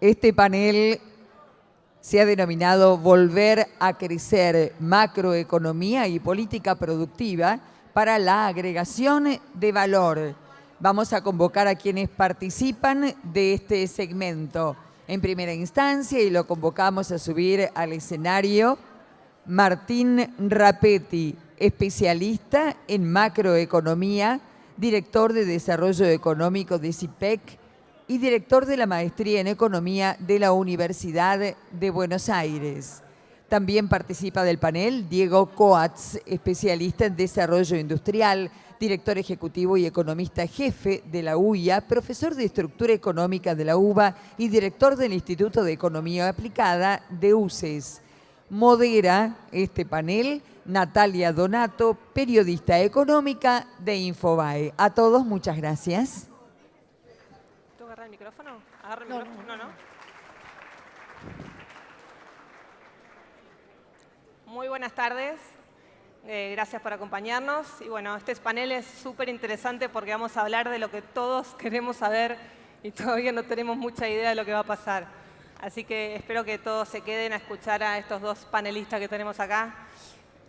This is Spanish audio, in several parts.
Este panel se ha denominado Volver a crecer, macroeconomía y política productiva para la agregación de valor. Vamos a convocar a quienes participan de este segmento. En primera instancia, y lo convocamos a subir al escenario, Martín Rapetti, especialista en macroeconomía, director de Desarrollo Económico de CIPEC y director de la Maestría en Economía de la Universidad de Buenos Aires. También participa del panel Diego Coats, especialista en Desarrollo Industrial, director ejecutivo y economista jefe de la UIA, profesor de Estructura Económica de la UBA y director del Instituto de Economía Aplicada de UCES. Modera este panel Natalia Donato, periodista económica de Infobae. A todos, muchas gracias. ¿Tú agarras el micrófono? ¿Agarra el micrófono? No. Muy buenas tardes. Gracias por acompañarnos. Y bueno, este panel es súper interesante porque vamos a hablar de lo que todos queremos saber y todavía no tenemos mucha idea de lo que va a pasar. Así que espero que todos se queden a escuchar a estos dos panelistas que tenemos acá.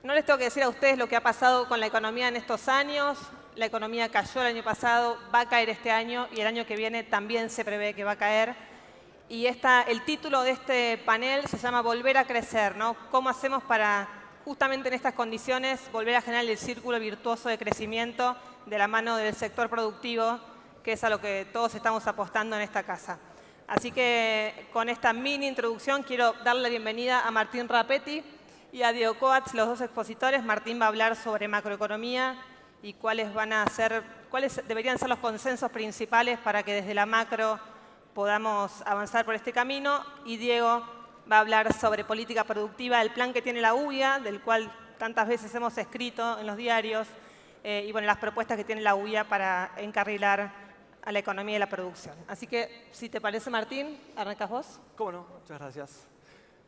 No les tengo que decir a ustedes lo que ha pasado con la economía en estos años. La economía cayó el año pasado, va a caer este año y el año que viene también se prevé que va a caer. Y el título de este panel se llama Volver a crecer, ¿no? ¿Cómo hacemos para, justamente en estas condiciones, volver a generar el círculo virtuoso de crecimiento de la mano del sector productivo, que es a lo que todos estamos apostando en esta casa? Así que con esta mini introducción quiero darle la bienvenida a Martín Rapetti y a Diego Coats, los dos expositores. Martín va a hablar sobre macroeconomía y cuáles deberían ser los consensos principales para que desde la macro podamos avanzar por este camino. Y Diego va a hablar sobre política productiva, el plan que tiene la UIA, del cual tantas veces hemos escrito en los diarios, y bueno, las propuestas que tiene la UIA para encarrilar a la economía y la producción. Así que, si te parece, Martín, ¿arrancas vos? ¿Cómo no? Muchas gracias.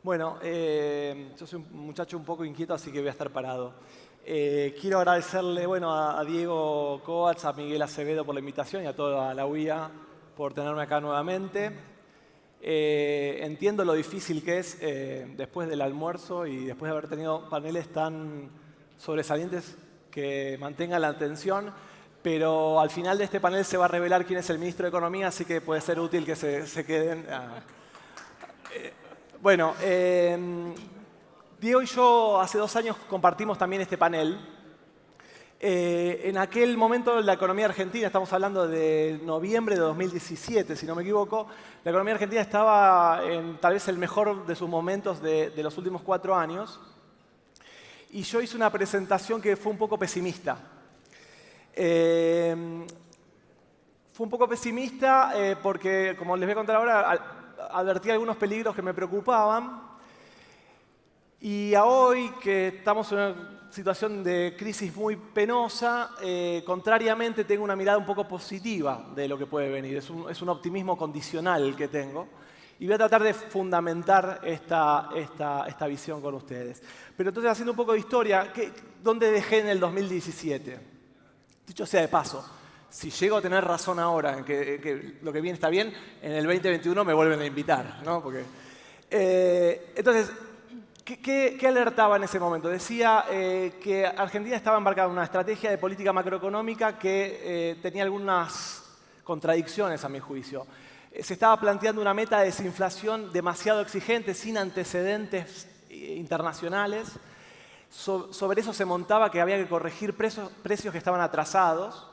Bueno, yo soy un muchacho un poco inquieto, así que voy a estar parado. Quiero agradecerle a Diego Coats, a Miguel Acevedo por la invitación y a toda la UIA por tenerme acá nuevamente. Entiendo lo difícil que es después del almuerzo y después de haber tenido paneles tan sobresalientes que mantengan la atención, pero al final de este panel se va a revelar quién es el ministro de Economía, así que puede ser útil que se queden. Diego y yo hace 2 años compartimos también este panel. En aquel momento la economía argentina, estamos hablando de noviembre de 2017, si no me equivoco, la economía argentina estaba en tal vez el mejor de sus momentos de los últimos 4 años. Y yo hice una presentación que fue un poco pesimista. Fue un poco pesimista porque, como les voy a contar ahora, advertí algunos peligros que me preocupaban. Y a hoy, que estamos en una situación de crisis muy penosa, contrariamente tengo una mirada un poco positiva de lo que puede venir. Es un optimismo condicional el que tengo. Y voy a tratar de fundamentar esta visión con ustedes. Pero entonces, haciendo un poco de historia, ¿dónde dejé en el 2017? Dicho sea de paso, si llego a tener razón ahora en que lo que viene está bien, en el 2021 me vuelven a invitar, ¿no? Entonces, ¿qué alertaba en ese momento? Decía que Argentina estaba embarcada en una estrategia de política macroeconómica que tenía algunas contradicciones, a mi juicio. Se estaba planteando una meta de desinflación demasiado exigente, sin antecedentes internacionales. Sobre eso se montaba que había que corregir precios que estaban atrasados,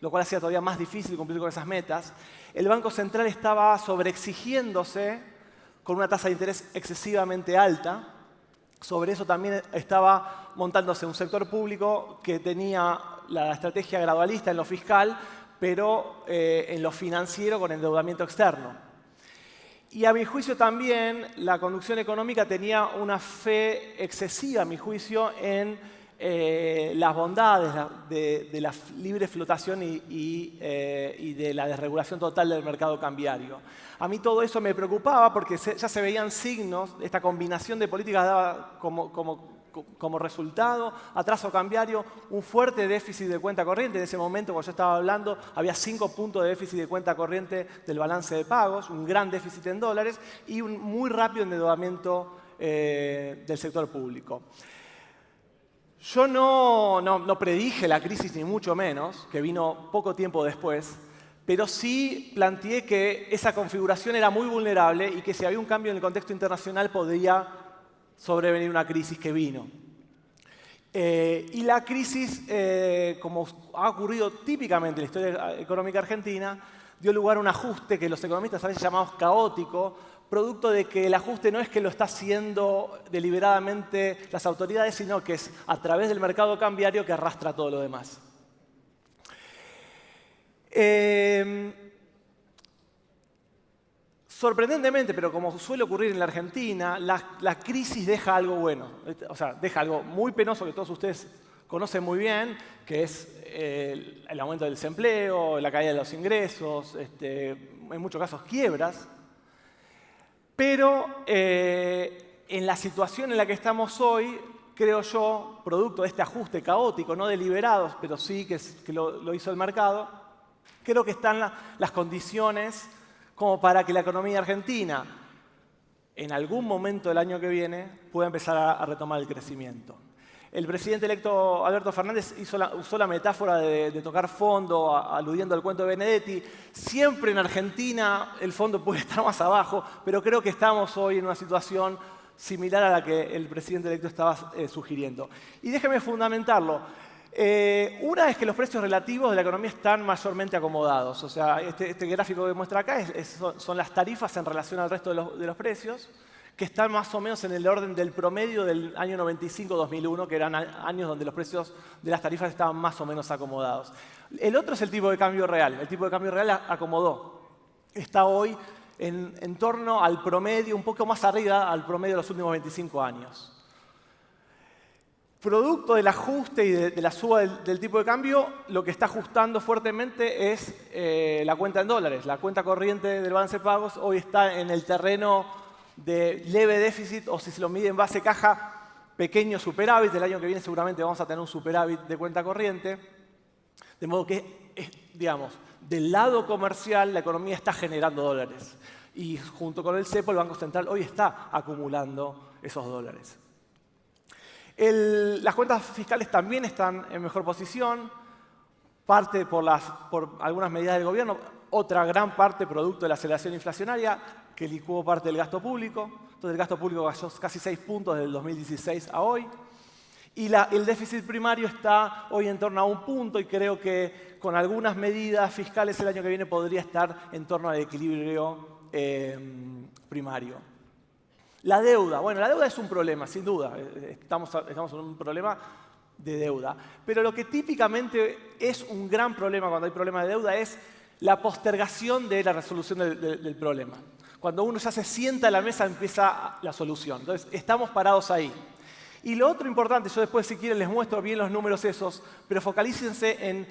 lo cual hacía todavía más difícil cumplir con esas metas. El Banco Central estaba sobreexigiéndose con una tasa de interés excesivamente alta. Sobre eso también estaba montándose un sector público que tenía la estrategia gradualista en lo fiscal, pero en lo financiero con endeudamiento externo. Y a mi juicio también la conducción económica tenía una fe excesiva, a mi juicio, en las bondades de la libre flotación y de la desregulación total del mercado cambiario. A mí todo eso me preocupaba porque ya se veían signos, esta combinación de políticas daba como como resultado, atraso cambiario, un fuerte déficit de cuenta corriente. En ese momento, cuando yo estaba hablando, había 5 puntos de déficit de cuenta corriente del balance de pagos, un gran déficit en dólares y un muy rápido endeudamiento del sector público. Yo no predije la crisis, ni mucho menos, que vino poco tiempo después, pero sí planteé que esa configuración era muy vulnerable y que si había un cambio en el contexto internacional podría sobrevenir una crisis que vino. Y la crisis, como ha ocurrido típicamente en la historia económica argentina, dio lugar a un ajuste que los economistas a veces llamamos caótico, producto de que el ajuste no es que lo está haciendo deliberadamente las autoridades, sino que es a través del mercado cambiario que arrastra todo lo demás. Sorprendentemente, pero como suele ocurrir en la Argentina, la crisis deja algo bueno. O sea, deja algo muy penoso que todos ustedes conocen muy bien, que es el aumento del desempleo, la caída de los ingresos, en muchos casos quiebras. Pero en la situación en la que estamos hoy, creo yo, producto de este ajuste caótico, no deliberado, pero sí que lo hizo el mercado, creo que están las condiciones como para que la economía argentina, en algún momento del año que viene, pueda empezar a retomar el crecimiento. El presidente electo Alberto Fernández usó la metáfora de tocar fondo, aludiendo al cuento de Benedetti. Siempre en Argentina el fondo puede estar más abajo, pero creo que estamos hoy en una situación similar a la que el presidente electo estaba sugiriendo. Y déjeme fundamentarlo. Una es que los precios relativos de la economía están mayormente acomodados. O sea, este gráfico que muestra acá son las tarifas en relación al resto de los precios, que están más o menos en el orden del promedio del año 95-2001, que eran años donde los precios de las tarifas estaban más o menos acomodados. El otro es el tipo de cambio real. El tipo de cambio real acomodó. Está hoy en torno al promedio, un poco más arriba al promedio de los últimos 25 años. Producto del ajuste y de la suba del tipo de cambio, lo que está ajustando fuertemente es la cuenta en dólares. La cuenta corriente del balance de pagos hoy está en el terreno de leve déficit, o si se lo mide en base caja, pequeño superávit. El año que viene seguramente vamos a tener un superávit de cuenta corriente. De modo que, digamos, del lado comercial la economía está generando dólares. Y junto con el cepo, el Banco Central hoy está acumulando esos dólares. Las cuentas fiscales también están en mejor posición, parte por algunas medidas del gobierno, otra gran parte producto de la aceleración inflacionaria que licuó parte del gasto público. Entonces el gasto público cayó casi 6 puntos desde el 2016 a hoy. Y el déficit primario está hoy en torno a 1 punto y creo que con algunas medidas fiscales el año que viene podría estar en torno al equilibrio primario. La deuda. Bueno, la deuda es un problema, sin duda. Estamos en un problema de deuda. Pero lo que típicamente es un gran problema cuando hay problema de deuda es la postergación de la resolución del problema. Cuando uno ya se sienta a la mesa empieza la solución. Entonces, estamos parados ahí. Y lo otro importante, yo después si quieren les muestro bien los números esos, pero focalícense en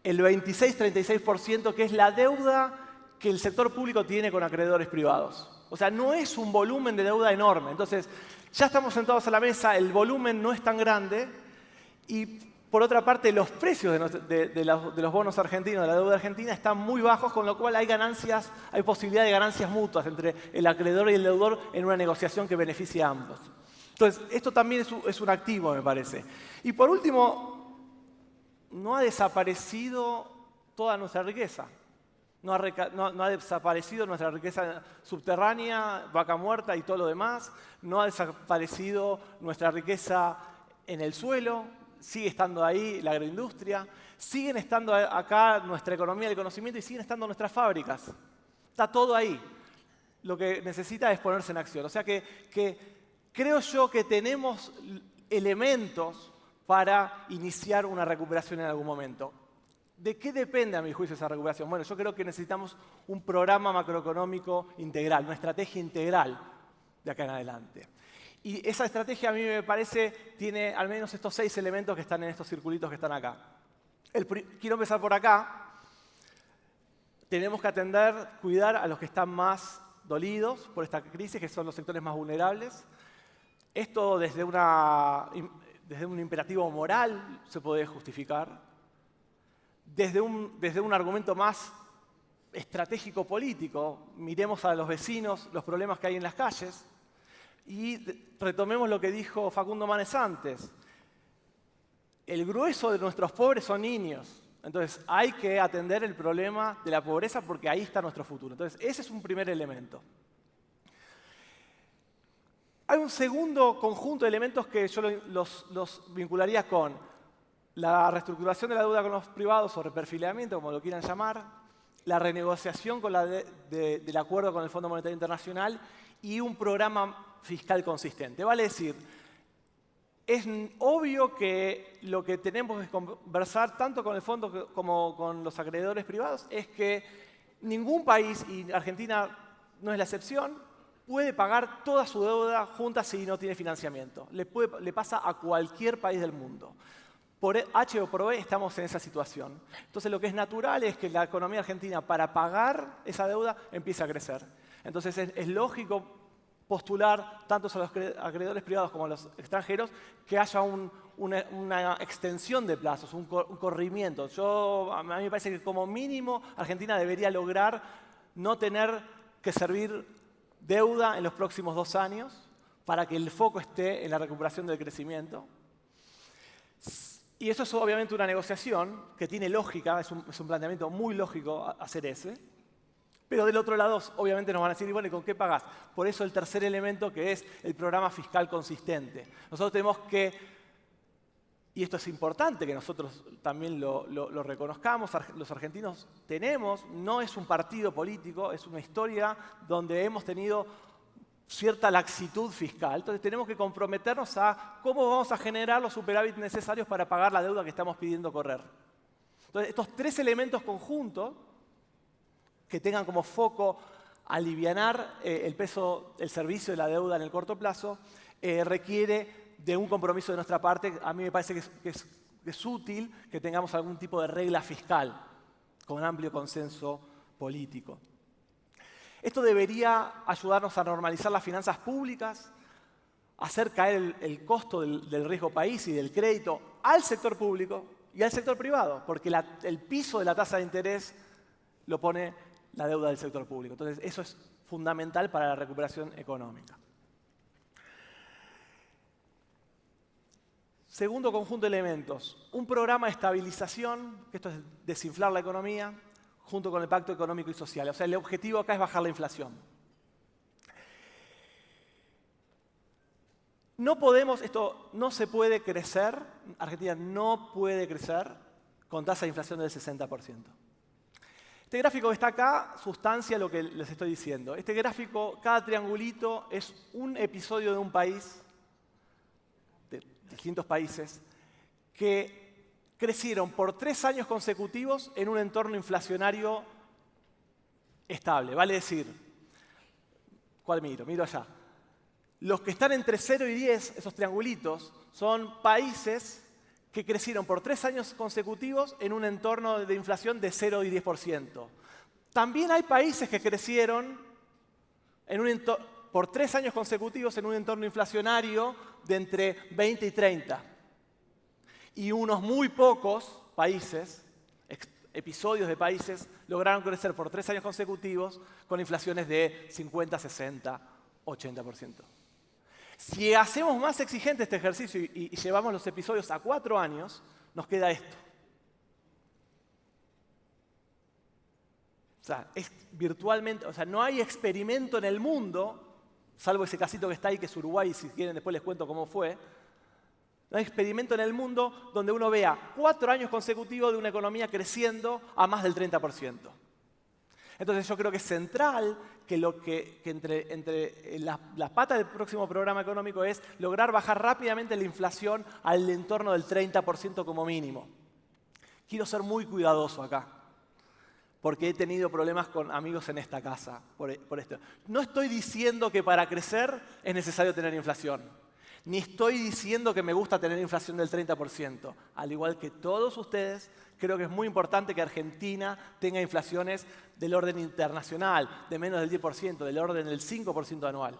el 26-36%, que es la deuda que el sector público tiene con acreedores privados. O sea, no es un volumen de deuda enorme. Entonces, ya estamos sentados a la mesa, el volumen no es tan grande y, por otra parte, los precios de los bonos argentinos, de la deuda argentina, están muy bajos, con lo cual hay posibilidad de ganancias mutuas entre el acreedor y el deudor en una negociación que beneficie a ambos. Entonces, esto también es un activo, me parece. Y por último, no ha desaparecido toda nuestra riqueza. No ha desaparecido nuestra riqueza subterránea, vaca muerta y todo lo demás. No ha desaparecido nuestra riqueza en el suelo. Sigue estando ahí la agroindustria. Siguen estando acá nuestra economía del conocimiento y siguen estando nuestras fábricas. Está todo ahí. Lo que necesita es ponerse en acción. O sea que creo yo que tenemos elementos para iniciar una recuperación en algún momento. ¿De qué depende, a mi juicio, esa recuperación? Bueno, yo creo que necesitamos un programa macroeconómico integral, una estrategia integral de acá en adelante. Y esa estrategia a mí me parece tiene al menos estos 6 elementos que están en estos circulitos que están acá. Quiero empezar por acá. Tenemos que cuidar a los que están más dolidos por esta crisis, que son los sectores más vulnerables. Esto desde un imperativo moral se puede justificar, desde un argumento más estratégico político. Miremos a los vecinos, los problemas que hay en las calles, y retomemos lo que dijo Facundo Manes antes. El grueso de nuestros pobres son niños. Entonces hay que atender el problema de la pobreza porque ahí está nuestro futuro. Entonces ese es un primer elemento. Hay un segundo conjunto de elementos que yo los vincularía con la reestructuración de la deuda con los privados o reperfileamiento, como lo quieran llamar, la renegociación del acuerdo con el Fondo Monetario Internacional y un programa fiscal consistente. Vale decir, es obvio que lo que tenemos que conversar tanto con el fondo como con los acreedores privados es que ningún país, y Argentina no es la excepción, puede pagar toda su deuda junta si no tiene financiamiento. Le pasa a cualquier país del mundo. Por H o por B estamos en esa situación. Entonces lo que es natural es que la economía argentina, para pagar esa deuda, empiece a crecer. Entonces es lógico postular tanto a los acreedores privados como a los extranjeros que haya una extensión de plazos, un corrimiento. A mí me parece que como mínimo Argentina debería lograr no tener que servir deuda en los próximos 2 años para que el foco esté en la recuperación del crecimiento. Y eso es obviamente una negociación que tiene lógica, es un planteamiento muy lógico hacer ese. Pero del otro lado, obviamente nos van a decir, bueno, ¿y con qué pagás? Por eso el tercer elemento, que es el programa fiscal consistente. Nosotros tenemos que, y esto es importante que nosotros también lo reconozcamos, los argentinos tenemos, no es un partido político, es una historia donde hemos tenido cierta laxitud fiscal. Entonces tenemos que comprometernos a cómo vamos a generar los superávit necesarios para pagar la deuda que estamos pidiendo correr. Entonces estos 3 elementos conjuntos, que tengan como foco alivianar el peso, el servicio de la deuda en el corto plazo, requiere de un compromiso de nuestra parte. A mí me parece que es útil que tengamos algún tipo de regla fiscal con amplio consenso político. Esto debería ayudarnos a normalizar las finanzas públicas, hacer caer el costo del riesgo país y del crédito al sector público y al sector privado, porque el piso de la tasa de interés lo pone la deuda del sector público. Entonces, eso es fundamental para la recuperación económica. Segundo conjunto de elementos, un programa de estabilización, que esto es desinflar la economía, junto con el Pacto Económico y Social. O sea, el objetivo acá es bajar la inflación. Esto no se puede crecer, Argentina no puede crecer con tasa de inflación del 60%. Este gráfico que está acá sustancia lo que les estoy diciendo. Este gráfico, cada triangulito es un episodio de un país, de distintos países, que crecieron por 3 años consecutivos en un entorno inflacionario estable. Vale decir, ¿cuál miro? Miro allá. Los que están entre 0 y 10, esos triangulitos, son países que crecieron por 3 años consecutivos en un entorno de inflación de 0 y 10%. También hay países que crecieron por 3 años consecutivos en un entorno inflacionario de entre 20 y 30. Y unos muy pocos países, episodios de países, lograron crecer por 3 años consecutivos con inflaciones de 50, 60, 80%. Si hacemos más exigente este ejercicio y llevamos los episodios a 4 años, nos queda esto. O sea, es virtualmente, o sea, no hay experimento en el mundo, salvo ese casito que está ahí, que es Uruguay, y si quieren después les cuento cómo fue. No hay experimento en el mundo donde uno vea 4 años consecutivos de una economía creciendo a más del 30%. Entonces yo creo que es central que entre las patas del próximo programa económico es lograr bajar rápidamente la inflación al entorno del 30% como mínimo. Quiero ser muy cuidadoso acá, porque he tenido problemas con amigos en esta casa por esto. No estoy diciendo que para crecer es necesario tener inflación. Ni estoy diciendo que me gusta tener inflación del 30%. Al igual que todos ustedes, creo que es muy importante que Argentina tenga inflaciones del orden internacional, de menos del 10%, del orden del 5% anual.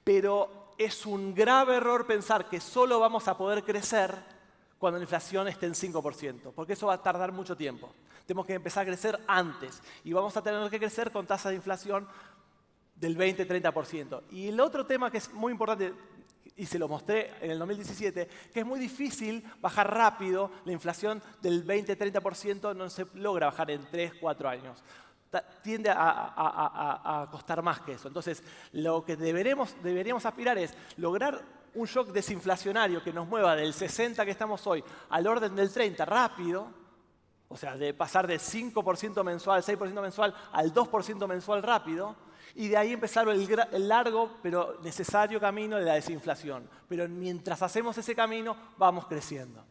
Pero es un grave error pensar que solo vamos a poder crecer cuando la inflación esté en 5%, porque eso va a tardar mucho tiempo. Tenemos que empezar a crecer antes y vamos a tener que crecer con tasas de inflación del 20-30%. Y el otro tema que es muy importante, y se lo mostré en el 2017, que es muy difícil bajar rápido la inflación del 20-30%, no se logra bajar en 3-4 años. Tiende a costar más que eso. Entonces, lo que deberíamos aspirar es lograr un shock desinflacionario que nos mueva del 60 que estamos hoy al orden del 30 rápido, o sea, de pasar de 5% mensual, 6% mensual al 2% mensual rápido, y de ahí empezar el largo pero necesario camino de la desinflación. Pero mientras hacemos ese camino, vamos creciendo.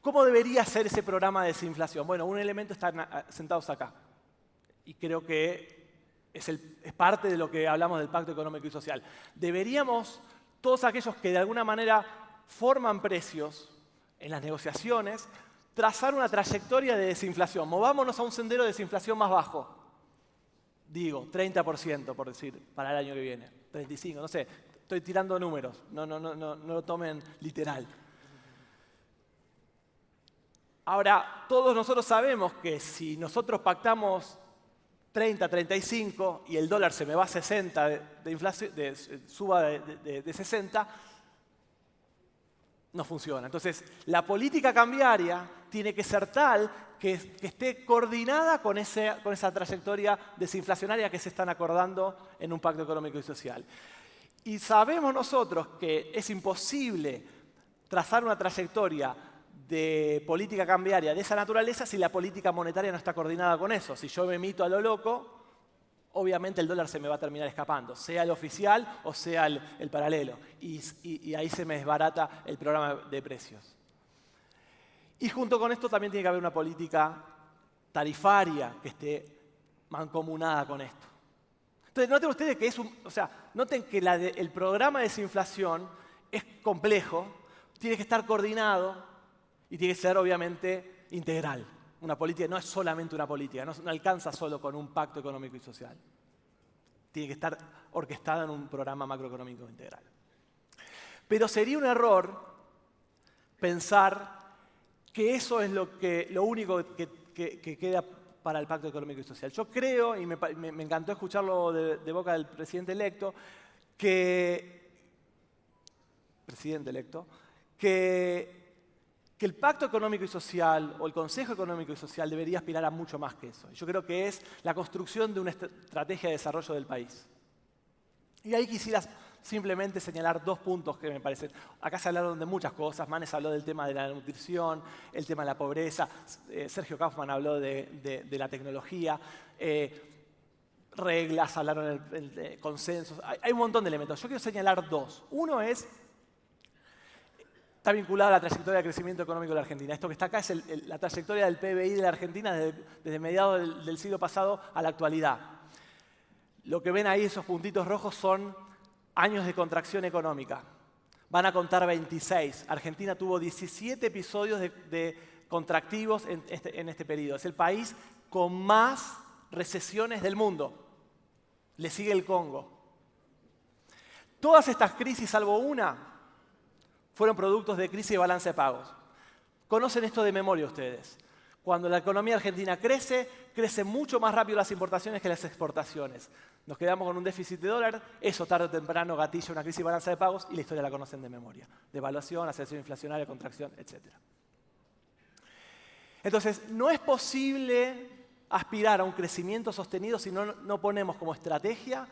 ¿Cómo debería ser ese programa de desinflación? Bueno, un elemento está sentados acá. Y creo que es parte de lo que hablamos del Pacto Económico y Social. Deberíamos, todos aquellos que de alguna manera forman precios en las negociaciones, trazar una trayectoria de desinflación. Movámonos a un sendero de desinflación más bajo. Digo, 30% por decir, para el año que viene. 35%, no sé. Estoy tirando números. No lo tomen literal. Ahora, todos nosotros sabemos que si nosotros pactamos 30, 35 y el dólar se me va a 60 de inflación, suba de 60, no funciona. Entonces, la política cambiaria tiene que ser tal que esté coordinada con esa trayectoria desinflacionaria que se están acordando en un pacto económico y social. Y sabemos nosotros que es imposible trazar una trayectoria de política cambiaria de esa naturaleza si la política monetaria no está coordinada con eso. Si yo me emito a lo loco, obviamente el dólar se me va a terminar escapando, sea el oficial o sea el paralelo. Y ahí se me desbarata el programa de precios. Y junto con esto también tiene que haber una política tarifaria que esté mancomunada con esto. Entonces, noten ustedes que noten que el programa de desinflación es complejo, tiene que estar coordinado y tiene que ser obviamente integral. Una política no es solamente una política, no alcanza solo con un pacto económico y social. Tiene que estar orquestada en un programa macroeconómico integral. Pero sería un error pensar que eso es lo único que queda para el pacto económico y social. Yo creo, y me encantó escucharlo de boca del presidente electo, que el Pacto Económico y Social o el Consejo Económico y Social debería aspirar a mucho más que eso. Yo creo que es la construcción de una estrategia de desarrollo del país. Y ahí quisiera simplemente señalar 2 puntos que me parecen. Acá se hablaron de muchas cosas. Manes habló del tema de la nutrición, el tema de la pobreza. Sergio Kaufman habló de la tecnología. Reglas, hablaron de consensos. Hay un montón de elementos. Yo quiero señalar 2. Uno está vinculado a la trayectoria de crecimiento económico de la Argentina. Esto que está acá es la trayectoria del PBI de la Argentina desde mediados del siglo pasado a la actualidad. Lo que ven ahí, esos puntitos rojos, son años de contracción económica. Van a contar 26. Argentina tuvo 17 episodios de contractivos en este periodo. Es el país con más recesiones del mundo. Le sigue el Congo. Todas estas crisis, salvo una, fueron productos de crisis de balance de pagos. Conocen esto de memoria ustedes. Cuando la economía argentina crece mucho más rápido las importaciones que las exportaciones. Nos quedamos con un déficit de dólar, eso tarde o temprano gatilla una crisis de balance de pagos y la historia la conocen de memoria. Devaluación, aceleración inflacionaria, contracción, etc. Entonces, no es posible aspirar a un crecimiento sostenido si no ponemos como estrategia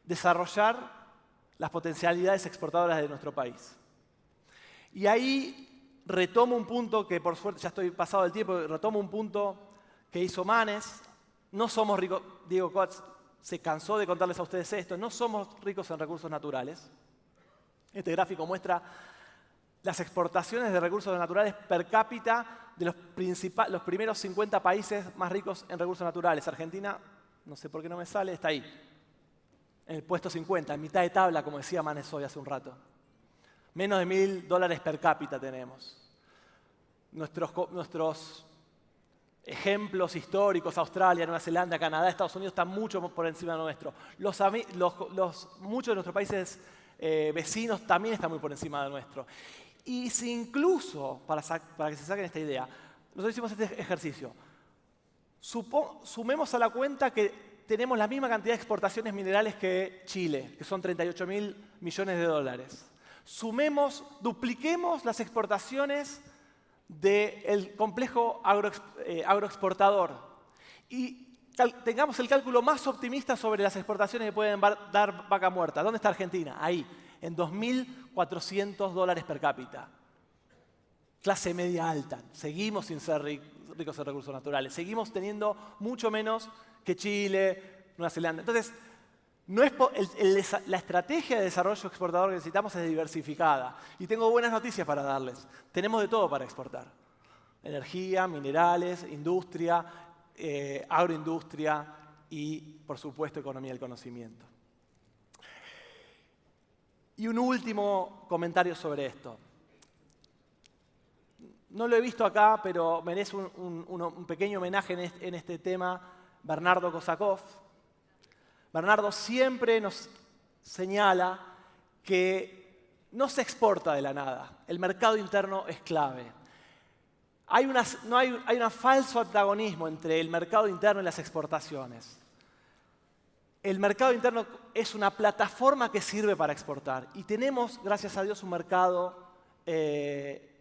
desarrollar las potencialidades exportadoras de nuestro país. Y ahí retomo un punto que por suerte ya estoy pasado del tiempo, retomo un punto que hizo Manes. No somos ricos, Diego Coates se cansó de contarles a ustedes esto, no somos ricos en recursos naturales. Este gráfico muestra las exportaciones de recursos naturales per cápita de los primeros 50 países más ricos en recursos naturales. Argentina, no sé por qué no me sale, está ahí, en el puesto 50, en mitad de tabla, como decía Manes hoy hace un rato. Menos de $1.000 per cápita tenemos. Nuestros ejemplos históricos, Australia, Nueva Zelanda, Canadá, Estados Unidos están mucho por encima de nuestro. Muchos de nuestros países vecinos también están muy por encima de nuestro. Y si incluso, para que se saquen esta idea, nosotros hicimos este ejercicio, sumemos a la cuenta que tenemos la misma cantidad de exportaciones minerales que Chile, que son 38.000 millones de dólares. Dupliquemos las exportaciones del complejo agroexportador y tengamos el cálculo más optimista sobre las exportaciones que pueden dar Vaca Muerta. ¿Dónde está Argentina? Ahí, en 2.400 dólares per cápita. Clase media alta. Seguimos sin ser ricos en recursos naturales. Seguimos teniendo mucho menos que Chile, Nueva Zelanda. Entonces, la estrategia de desarrollo exportador que necesitamos es diversificada. Y tengo buenas noticias para darles. Tenemos de todo para exportar. Energía, minerales, industria, agroindustria y, por supuesto, economía del conocimiento. Y un último comentario sobre esto. No lo he visto acá, pero merece un pequeño homenaje en este tema Bernardo Kosakov. Bernardo siempre nos señala que no se exporta de la nada. El mercado interno es clave. Hay un falso antagonismo entre el mercado interno y las exportaciones. El mercado interno es una plataforma que sirve para exportar. Y tenemos, gracias a Dios, un mercado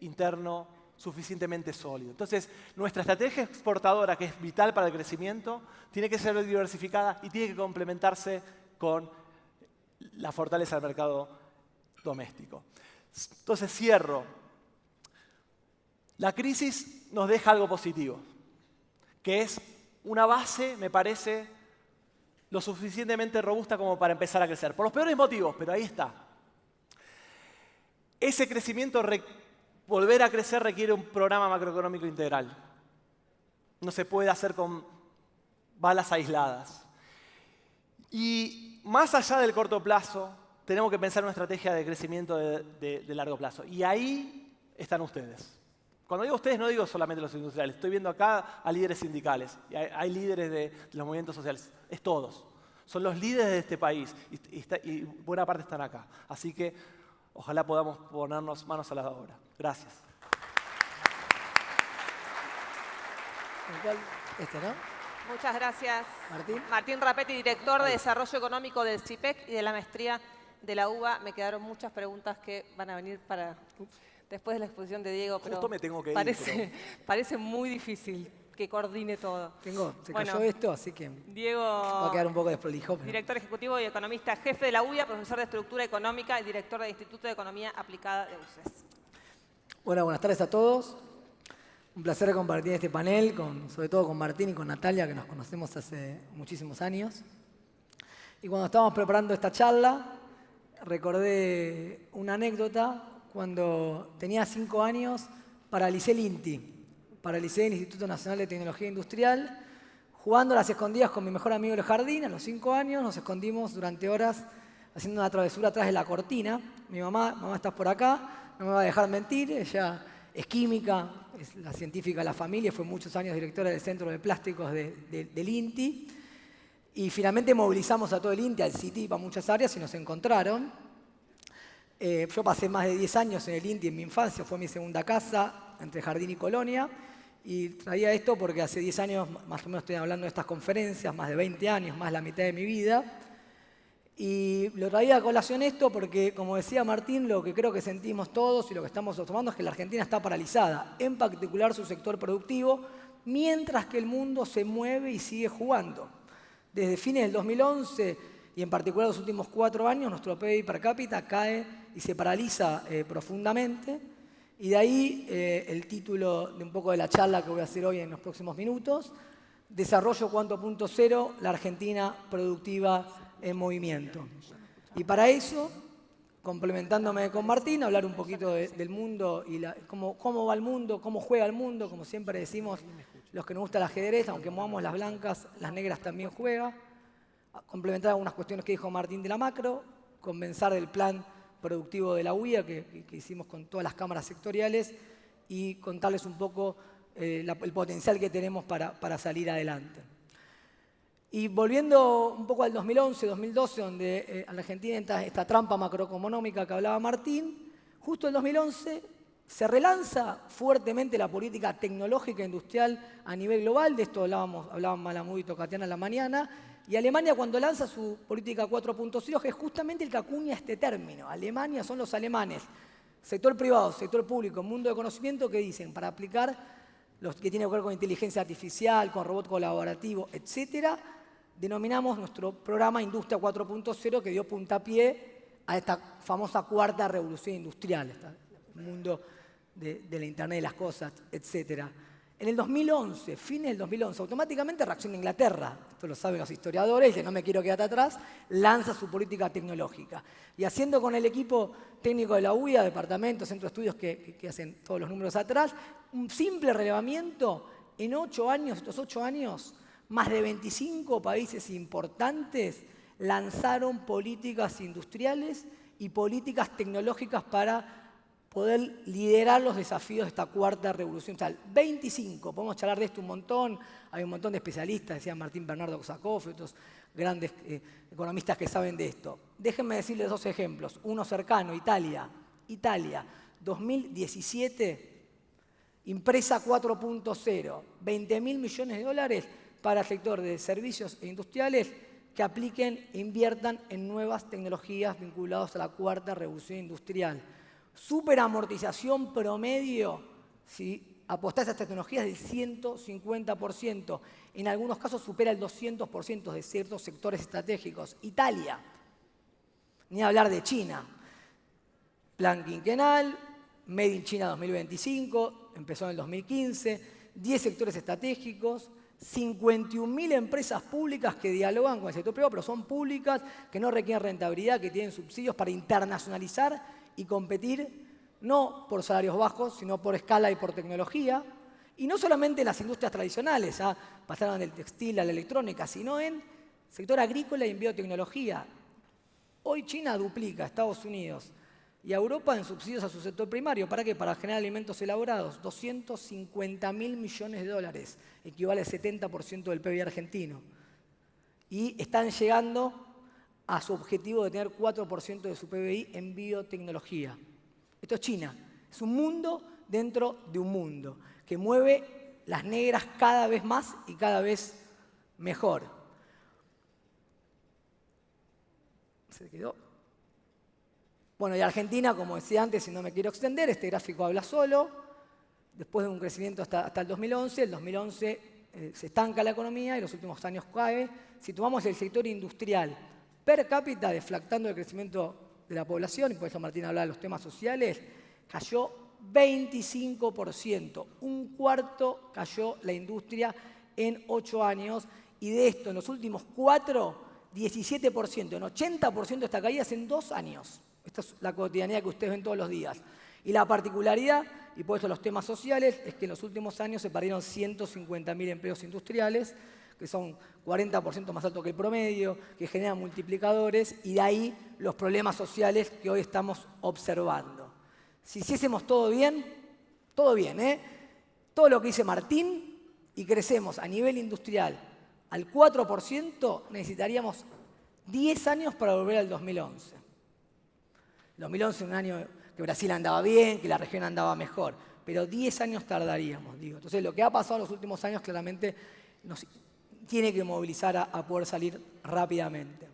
interno suficientemente sólido. Entonces, nuestra estrategia exportadora, que es vital para el crecimiento, tiene que ser diversificada y tiene que complementarse con la fortaleza del mercado doméstico. Entonces, cierro. La crisis nos deja algo positivo, que es una base, me parece, lo suficientemente robusta como para empezar a crecer. Por los peores motivos, pero ahí está. Ese crecimiento, volver a crecer, requiere un programa macroeconómico integral. No se puede hacer con balas aisladas. Y más allá del corto plazo, tenemos que pensar en una estrategia de crecimiento de largo plazo. Y ahí están ustedes. Cuando digo ustedes, no digo solamente los industriales. Estoy viendo acá a líderes sindicales. Y hay líderes de los movimientos sociales. Es todos. Son los líderes de este país. Y buena parte están acá. Así que ojalá podamos ponernos manos a la obra. Gracias. ¿No? Muchas gracias. Martín. Martín Rapetti, director de Desarrollo Económico del CIPEC y de la maestría de la UBA. Me quedaron muchas preguntas que van a venir para después de la exposición de Diego. Pero justo me tengo que ir. Parece muy difícil que coordine todo. Se cayó esto, así que Diego va a quedar un poco desprolijo. Director ejecutivo y economista, jefe de la UBA, profesor de estructura económica y director del Instituto de Economía Aplicada de UCES. Bueno, buenas tardes a todos. Un placer compartir este panel, sobre todo con Martín y con Natalia, que nos conocemos hace muchísimos años. Y cuando estábamos preparando esta charla, recordé una anécdota. Cuando tenía 5 años, paralicé el INTI, paralicé el Instituto Nacional de Tecnología Industrial, jugando a las escondidas con mi mejor amigo del jardín. A los 5 años nos escondimos durante horas haciendo una travesura atrás de la cortina. Mi mamá, estás por acá, no me va a dejar mentir, ella es química, es la científica de la familia, fue muchos años directora del Centro de Plásticos del INTI. Y finalmente movilizamos a todo el INTI, al CITI, para muchas áreas y nos encontraron. Yo pasé más de 10 años en el INTI en mi infancia, fue mi segunda casa, entre Jardín y Colonia. Y traía esto porque hace 10 años, más o menos estoy hablando de estas conferencias, más de 20 años, más la mitad de mi vida. Y lo traía a colación esto porque, como decía Martín, lo que creo que sentimos todos y lo que estamos observando es que la Argentina está paralizada, en particular su sector productivo, mientras que el mundo se mueve y sigue jugando. Desde fines del 2011 y en particular los últimos 4 años, nuestro PIB per cápita cae y se paraliza profundamente. Y de ahí el título de un poco de la charla que voy a hacer hoy en los próximos minutos, Desarrollo 4.0, la Argentina productiva en movimiento. Y para eso, complementándome con Martín, hablar un poquito del mundo y cómo va el mundo, cómo juega el mundo, como siempre decimos los que nos gusta el ajedrez, aunque movamos las blancas, las negras también juega. Complementar algunas cuestiones que dijo Martín de la macro, comenzar del plan productivo de la UIA que hicimos con todas las cámaras sectoriales y contarles un poco el potencial que tenemos para salir adelante. Y volviendo un poco al 2011, 2012, donde Argentina entra esta trampa macroeconómica que hablaba Martín, justo en 2011 se relanza fuertemente la política tecnológica industrial a nivel global. De esto hablaban Malamud y Tocatiana en la mañana. Y Alemania, cuando lanza su política 4.0, que es justamente el que acuña este término. Alemania son los alemanes. Sector privado, sector público, mundo de conocimiento, que dicen, para aplicar los que tienen que ver con inteligencia artificial, con robot colaborativo, etcétera, denominamos nuestro programa Industria 4.0, que dio puntapié a esta famosa cuarta revolución industrial, el mundo de la Internet de las cosas, etcétera. En el 2011, fines del 2011, automáticamente reacciona Inglaterra, esto lo saben los historiadores, que no me quiero quedar atrás, lanza su política tecnológica. Y haciendo con el equipo técnico de la UIA, departamento, centro de estudios que hacen todos los números atrás, un simple relevamiento, en 8 años, estos 8 años, más de 25 países importantes lanzaron políticas industriales y políticas tecnológicas para poder liderar los desafíos de esta cuarta revolución. O sea, 25, podemos charlar de esto un montón, hay un montón de especialistas, decía Martín Bernardo Kosakoff y otros grandes economistas que saben de esto. Déjenme decirles 2 ejemplos. Uno cercano, Italia. Italia, 2017, Impresa 4.0, 20.000 millones de dólares para el sector de servicios e industriales que apliquen e inviertan en nuevas tecnologías vinculadas a la cuarta revolución industrial. Superamortización promedio, si apostás a estas tecnologías, del 150%. En algunos casos supera el 200% de ciertos sectores estratégicos. Italia, ni hablar de China. Plan quinquenal, Made in China 2025, empezó en el 2015, 10 sectores estratégicos, 51.000 empresas públicas que dialogan con el sector privado, pero son públicas, que no requieren rentabilidad, que tienen subsidios para internacionalizar y competir no por salarios bajos, sino por escala y por tecnología. Y no solamente en las industrias tradicionales, pasaron del textil a la electrónica, sino en sector agrícola y en biotecnología. Hoy China duplica a Estados Unidos y a Europa en subsidios a su sector primario. ¿Para qué? Para generar alimentos elaborados. 250.000 millones de dólares, equivale al 70% del PIB argentino. Y están llegando a su objetivo de tener 4% de su PBI en biotecnología. Esto es China. Es un mundo dentro de un mundo que mueve las negras cada vez más y cada vez mejor. ¿Se quedó? Bueno, y Argentina, como decía antes, y no me quiero extender, este gráfico habla solo. Después de un crecimiento hasta el 2011, el 2011 se estanca la economía y los últimos años cae. Si tomamos el sector industrial per cápita, deflactando el crecimiento de la población, y por eso Martín habla de los temas sociales, cayó 25%. Un cuarto cayó la industria en 8 años, y de esto, en los últimos 4, 17%. En 80% de esta caída es en 2 años. Esta es la cotidianidad que ustedes ven todos los días. Y la particularidad, y por eso los temas sociales, es que en los últimos años se perdieron 150.000 empleos industriales, que son 40% más alto que el promedio, que generan multiplicadores, y de ahí los problemas sociales que hoy estamos observando. Si hiciésemos todo bien, todo lo que dice Martín, y crecemos a nivel industrial al 4%, necesitaríamos 10 años para volver al 2011. El 2011 es un año que Brasil andaba bien, que la región andaba mejor, pero 10 años tardaríamos, digo. Entonces, lo que ha pasado en los últimos años claramente nos tiene que movilizar a poder salir rápidamente.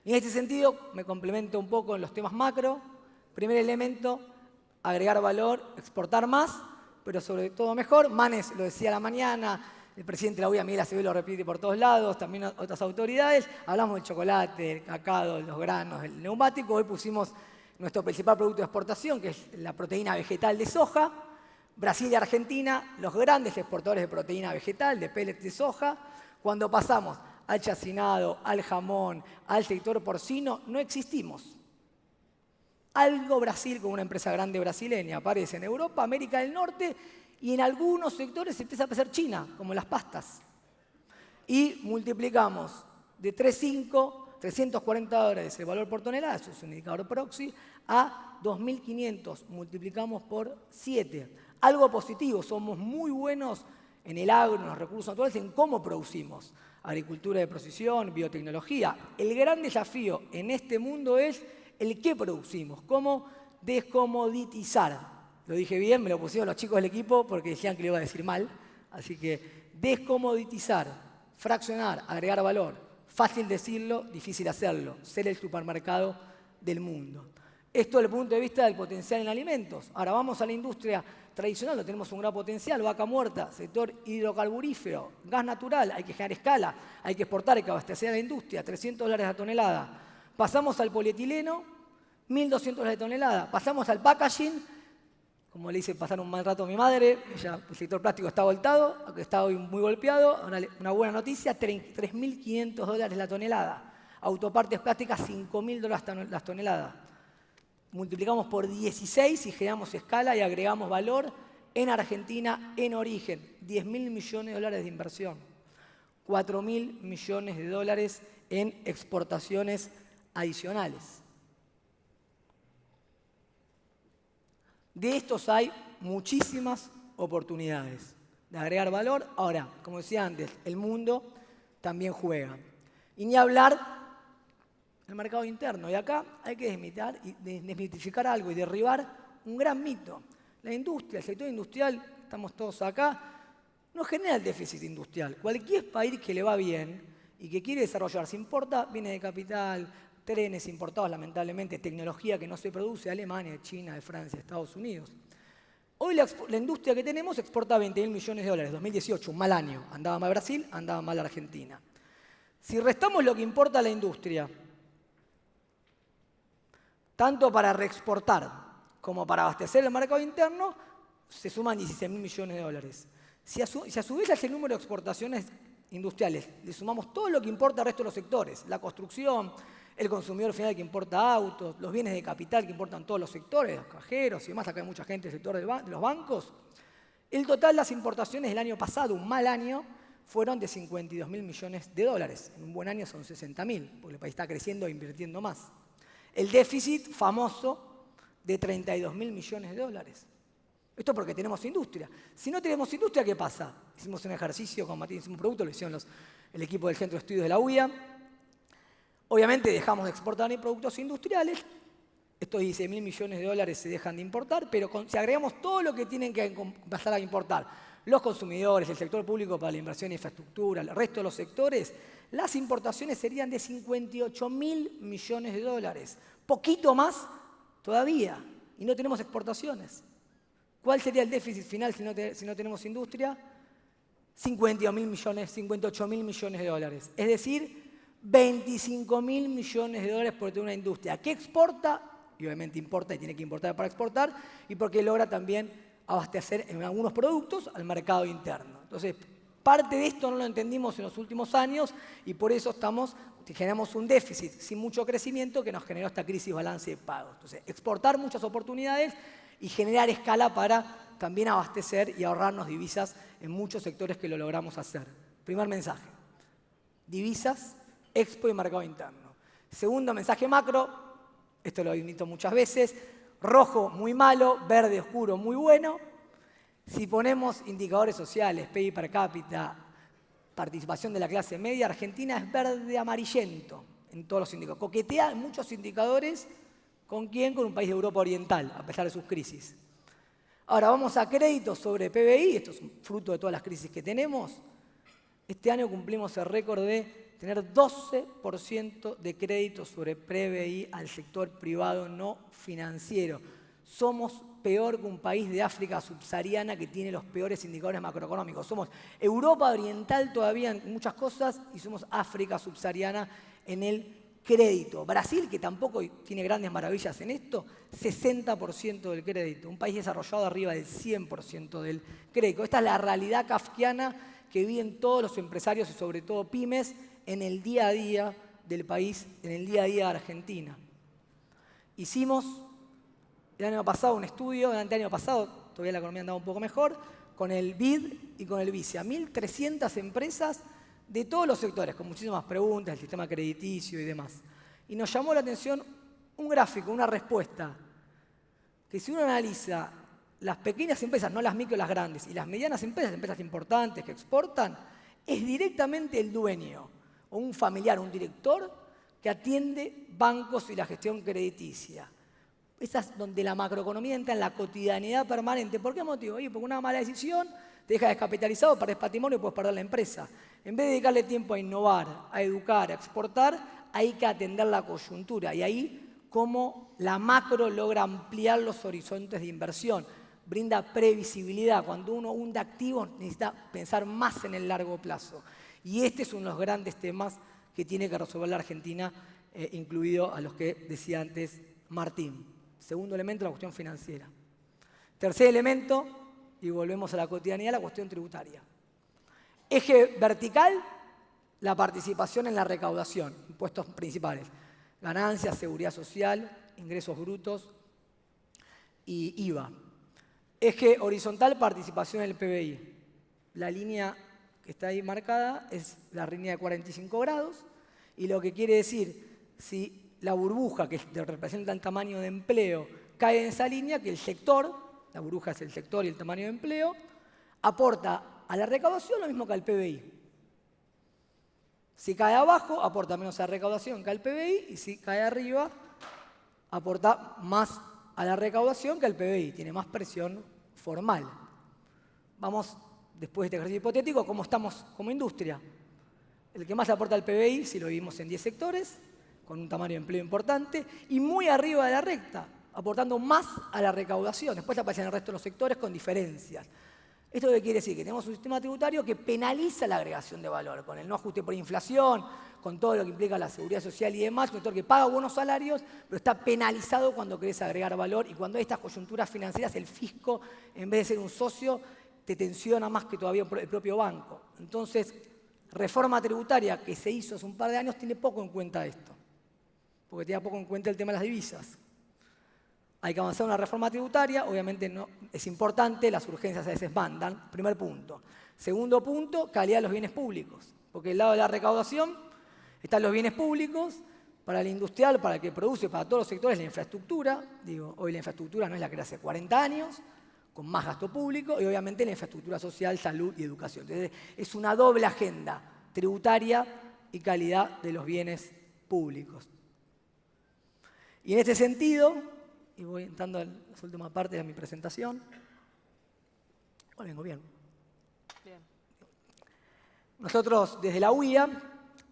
Y en este sentido, me complemento un poco en los temas macro. Primer elemento, agregar valor, exportar más, pero sobre todo mejor. Manes lo decía a la mañana, el presidente de la UIA, Miguel Acevedo, lo repite por todos lados, también otras autoridades. Hablamos del chocolate, del cacao, de los granos, del neumático. Hoy pusimos nuestro principal producto de exportación, que es la proteína vegetal de soja. Brasil y Argentina, los grandes exportadores de proteína vegetal, de pellets de soja. Cuando pasamos al chacinado, al jamón, al sector porcino, no existimos. Algo Brasil, con una empresa grande brasileña, aparece en Europa, América del Norte, y en algunos sectores se empieza a aparecer China, como las pastas. Y multiplicamos de 3,5 $340 el valor por tonelada, eso es un indicador proxy, a 2.500, multiplicamos por 7. Algo positivo, somos muy buenos en el agro, en los recursos naturales, en cómo producimos. Agricultura de precisión, biotecnología. El gran desafío en este mundo es el qué producimos, cómo descomoditizar. Lo dije bien, me lo pusieron los chicos del equipo porque decían que lo iba a decir mal. Así que descomoditizar, fraccionar, agregar valor. Fácil decirlo, difícil hacerlo. Ser el supermercado del mundo. Esto desde el punto de vista del potencial en alimentos. Ahora vamos a la industria tradicional, donde tenemos un gran potencial, vaca muerta, sector hidrocarburífero, gas natural, hay que generar escala, hay que exportar, hay que abastecer a la industria, $300 la tonelada. Pasamos al polietileno, $1.200 la tonelada. Pasamos al packaging, como le hice pasar un mal rato a mi madre, ella, el sector plástico está voltado, aunque está hoy muy golpeado. Una buena noticia, $3.500 la tonelada. Autopartes plásticas, $5.000 la tonelada. Multiplicamos por 16 y generamos escala y agregamos valor en Argentina en origen. $10.000 millones de inversión. $4.000 millones en exportaciones adicionales. De estos hay muchísimas oportunidades de agregar valor. Ahora, como decía antes, el mundo también juega. Y ni hablar del mercado interno. Y acá hay que desmitificar algo y derribar un gran mito. La industria, el sector industrial, estamos todos acá, no genera el déficit industrial. Cualquier país que le va bien y que quiere desarrollarse, importa bienes de capital, trenes importados, lamentablemente, tecnología que no se produce de Alemania, de China, de Francia, de Estados Unidos. Hoy la industria que tenemos exporta $20.000 millones, 2018, un mal año. Andaba mal Brasil, andaba mal Argentina. Si restamos lo que importa a la industria, tanto para reexportar como para abastecer el mercado interno, se suman $16.000 millones. Si a su vez a ese número de exportaciones industriales le sumamos todo lo que importa al resto de los sectores, la construcción, el consumidor final que importa autos, los bienes de capital que importan todos los sectores, los cajeros y demás, acá hay mucha gente del sector de los bancos, el total de las importaciones del año pasado, un mal año, fueron de $52.000 millones. En un buen año son 60.000, porque el país está creciendo e invirtiendo más. El déficit famoso de $32.000 millones. Esto porque tenemos industria. Si no tenemos industria, ¿qué pasa? Hicimos un ejercicio con Martín, hicimos un producto, lo hicieron el equipo del Centro de Estudios de la UIA. Obviamente dejamos de exportar productos industriales. Estos $16.000 millones se dejan de importar, pero si agregamos todo lo que tienen que empezar a importar, los consumidores, el sector público para la inversión en infraestructura, el resto de los sectores, las importaciones serían de $58.000 millones. Poquito más todavía. Y no tenemos exportaciones. ¿Cuál sería el déficit final si no tenemos industria? $58.000 millones. Es decir, $25.000 millones por tener una industria que exporta, y obviamente importa y tiene que importar para exportar, y porque logra también abastecer en algunos productos al mercado interno. Entonces, parte de esto no lo entendimos en los últimos años y por eso generamos un déficit sin mucho crecimiento que nos generó esta crisis balance de pagos. Entonces, exportar muchas oportunidades y generar escala para también abastecer y ahorrarnos divisas en muchos sectores que lo logramos hacer. Primer mensaje, divisas, expo y mercado interno. Segundo mensaje macro, esto lo he visto muchas veces, rojo muy malo, verde oscuro muy bueno. Si ponemos indicadores sociales, PIB per cápita, participación de la clase media, Argentina es verde amarillento en todos los indicadores. Coquetea en muchos indicadores. ¿Con quién? Con un país de Europa Oriental, a pesar de sus crisis. Ahora vamos a créditos sobre PBI. Esto es un fruto de todas las crisis que tenemos. Este año cumplimos el récord de tener 12% de créditos sobre PBI al sector privado no financiero. Somos peor que un país de África subsahariana que tiene los peores indicadores macroeconómicos. Somos Europa Oriental todavía en muchas cosas y somos África subsahariana en el crédito. Brasil, que tampoco tiene grandes maravillas en esto, 60% del crédito. Un país desarrollado arriba del 100% del crédito. Esta es la realidad kafkiana que viven todos los empresarios y sobre todo pymes en el día a día del país, en el día a día de Argentina. Hicimos el año pasado un estudio, el año pasado todavía la economía andaba un poco mejor, con el BID y con el BICE. A 1.300 empresas de todos los sectores, con muchísimas preguntas, el sistema crediticio y demás. Y nos llamó la atención un gráfico, una respuesta, que si uno analiza las pequeñas empresas, no las micro y las grandes, y las medianas empresas importantes que exportan, es directamente el dueño o un familiar, un director que atiende bancos y la gestión crediticia. Esa es donde la macroeconomía entra en la cotidianidad permanente. ¿Por qué motivo? Oye, porque una mala decisión te deja descapitalizado, perdés patrimonio y puedes perder la empresa. En vez de dedicarle tiempo a innovar, a educar, a exportar, hay que atender la coyuntura. Y ahí, cómo la macro logra ampliar los horizontes de inversión, brinda previsibilidad. Cuando uno hunde activos, necesita pensar más en el largo plazo. Y este es uno de los grandes temas que tiene que resolver la Argentina, incluido a los que decía antes Martín. Segundo elemento, la cuestión financiera. Tercer elemento, y volvemos a la cotidianidad, la cuestión tributaria. Eje vertical, la participación en la recaudación, impuestos principales, ganancias, seguridad social, ingresos brutos y IVA. Eje horizontal, participación en el PBI. La línea que está ahí marcada es la línea de 45 grados y lo que quiere decir, si la burbuja que representa el tamaño de empleo cae en esa línea, que el sector, la burbuja es el sector y el tamaño de empleo, aporta a la recaudación lo mismo que al PBI. Si cae abajo, aporta menos a la recaudación que al PBI, y si cae arriba, aporta más a la recaudación que al PBI, tiene más presión formal. Vamos, después de este ejercicio hipotético, ¿cómo estamos como industria? El que más aporta al PBI, si lo vivimos en 10 sectores, con un tamaño de empleo importante, y muy arriba de la recta, aportando más a la recaudación. Después aparecen el resto de los sectores con diferencias. ¿Esto qué quiere decir? Que tenemos un sistema tributario que penaliza la agregación de valor, con el no ajuste por inflación, con todo lo que implica la seguridad social y demás, un sector que paga buenos salarios, pero está penalizado cuando querés agregar valor, y cuando hay estas coyunturas financieras, el fisco, en vez de ser un socio, te tensiona más que todavía el propio banco. Entonces, reforma tributaria que se hizo hace un par de años tiene poco en cuenta esto, porque tiene poco en cuenta el tema de las divisas. Hay que avanzar en una reforma tributaria, obviamente no, es importante, las urgencias a veces mandan, primer punto. Segundo punto, calidad de los bienes públicos, porque del lado de la recaudación están los bienes públicos, para el industrial, para el que produce, para todos los sectores, la infraestructura. Digo, hoy la infraestructura no es la que era hace 40 años, con más gasto público, y obviamente la infraestructura social, salud y educación. Entonces, es una doble agenda, tributaria y calidad de los bienes públicos. Y en este sentido, y voy entrando a la última parte de mi presentación. Bueno, vengo bien. Bien. Nosotros, desde la UIA,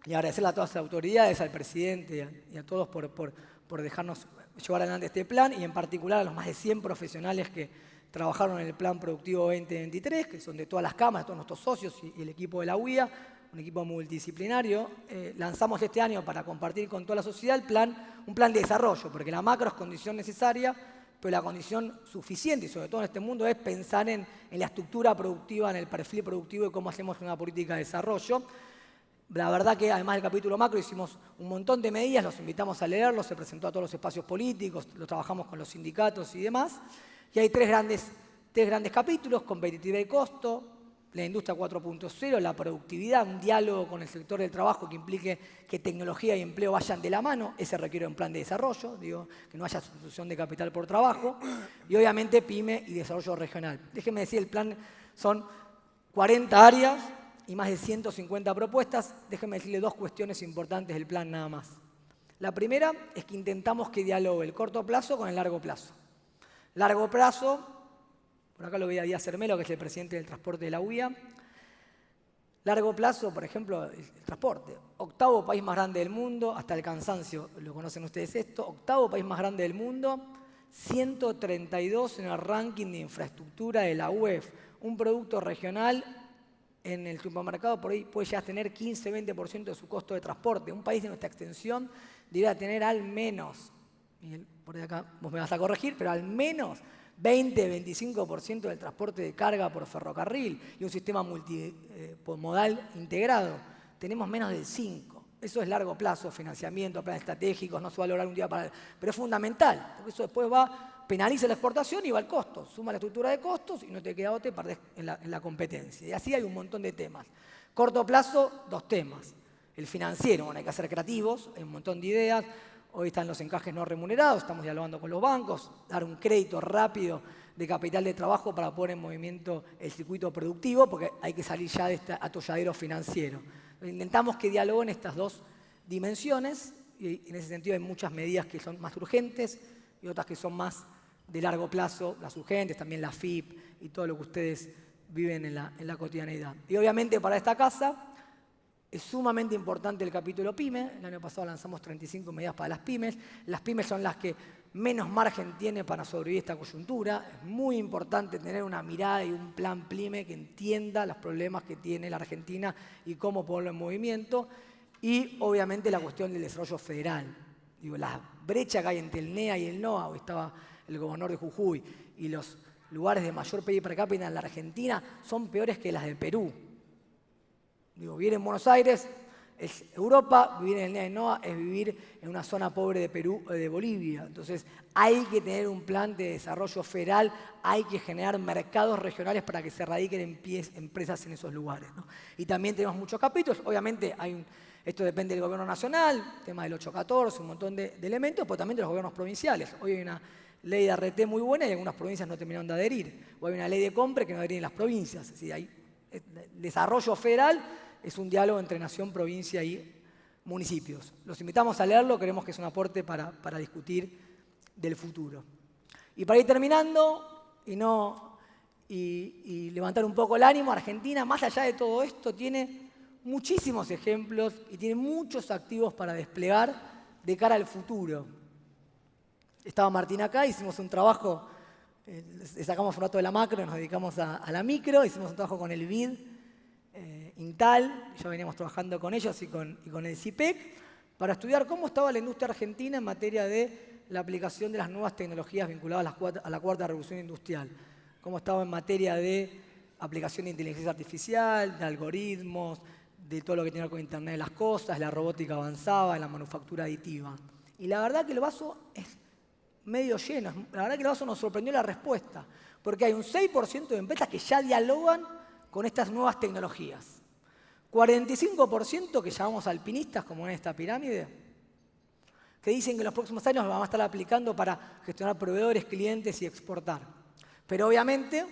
y agradecerle a todas las autoridades, al presidente y a todos por dejarnos llevar adelante este plan, y en particular a los más de 100 profesionales que trabajaron en el Plan Productivo 2023, que son de todas las cámaras, todos nuestros socios y el equipo de la UIA, un equipo multidisciplinario. Lanzamos este año para compartir con toda la sociedad un plan de desarrollo, porque la macro es condición necesaria, pero la condición suficiente, y sobre todo en este mundo, es pensar en la estructura productiva, en el perfil productivo y cómo hacemos una política de desarrollo. La verdad que además del capítulo macro hicimos un montón de medidas, los invitamos a leerlos, se presentó a todos los espacios políticos, lo trabajamos con los sindicatos y demás. Y hay tres grandes capítulos: competitividad y costo, la industria 4.0, la productividad, un diálogo con el sector del trabajo que implique que tecnología y empleo vayan de la mano. Ese requiere un plan de desarrollo, que no haya sustitución de capital por trabajo. Y obviamente PYME y desarrollo regional. Déjenme decir, el plan son 40 áreas y más de 150 propuestas. Déjenme decirle dos cuestiones importantes del plan nada más. La primera es que intentamos que dialogue el corto plazo con el largo plazo. Largo plazo, por acá lo veía Díaz Hermelo, que es el presidente del transporte de la UIA. Largo plazo, por ejemplo, el transporte. 8º país más grande del mundo, hasta el cansancio, lo conocen ustedes esto. 8º país más grande del mundo, 132 en el ranking de infraestructura de la UEF. Un producto regional en el supermercado por ahí puede ya tener 15-20% de su costo de transporte. Un país de nuestra extensión debería tener al menos, Miguel, por acá vos me vas a corregir, pero al menos 20-25% del transporte de carga por ferrocarril y un sistema multimodal integrado. Tenemos menos del 5%. Eso es largo plazo, financiamiento, planes estratégicos, no se va a lograr un día para... Pero es fundamental, porque eso después penaliza la exportación y va al costo. Suma la estructura de costos y no te queda otra y perdés en la competencia. Y así hay un montón de temas. Corto plazo, 2 temas. El financiero, bueno, hay que ser creativos, hay un montón de ideas. Hoy están los encajes no remunerados, estamos dialogando con los bancos, dar un crédito rápido de capital de trabajo para poner en movimiento el circuito productivo, porque hay que salir ya de este atolladero financiero. Intentamos que dialoguen estas 2 dimensiones, y en ese sentido hay muchas medidas que son más urgentes y otras que son más de largo plazo, las urgentes, también la FIP y todo lo que ustedes viven en la cotidianeidad. Y obviamente para esta casa es sumamente importante el capítulo PYME. El año pasado lanzamos 35 medidas para las pymes. Las pymes son las que menos margen tienen para sobrevivir esta coyuntura. Es muy importante tener una mirada y un plan PYME que entienda los problemas que tiene la Argentina y cómo ponerlo en movimiento. Y obviamente la cuestión del desarrollo federal. Digo, la brecha que hay entre el NEA y el NOA, hoy estaba el gobernador de Jujuy, y los lugares de mayor PIB per cápita en la Argentina son peores que las de Perú. Digo, vivir en Buenos Aires es Europa, vivir en el NEA y NOA es vivir en una zona pobre de Perú o de Bolivia. Entonces hay que tener un plan de desarrollo federal, hay que generar mercados regionales para que se radiquen empresas en esos lugares, ¿no? Y también tenemos muchos capítulos, obviamente esto depende del gobierno nacional, tema del 814, un montón de elementos, pero también de los gobiernos provinciales. Hoy hay una ley de RT muy buena y algunas provincias no terminaron de adherir. O hay una ley de compra que no adhieren las provincias. Es decir, hay desarrollo federal es un diálogo entre nación, provincia y municipios. Los invitamos a leerlo, creemos que es un aporte para discutir del futuro. Y para ir terminando y levantar un poco el ánimo, Argentina, más allá de todo esto, tiene muchísimos ejemplos y tiene muchos activos para desplegar de cara al futuro. Estaba Martín acá, hicimos un trabajo, le sacamos un rato de la macro y nos dedicamos a la micro, hicimos un trabajo con el BID, Intal, ya veníamos trabajando con ellos y con el CIPEC, para estudiar cómo estaba la industria argentina en materia de la aplicación de las nuevas tecnologías vinculadas a la cuarta revolución industrial, cómo estaba en materia de aplicación de inteligencia artificial, de algoritmos, de todo lo que tiene que ver con Internet de las cosas, la robótica avanzada, la manufactura aditiva. Y la verdad que el vaso es medio lleno. La verdad que el vaso nos sorprendió la respuesta, porque hay un 6% de empresas que ya dialogan con estas nuevas tecnologías. 45% que llamamos alpinistas, como en esta pirámide, que dicen que en los próximos años van a estar aplicando para gestionar proveedores, clientes y exportar. Pero obviamente,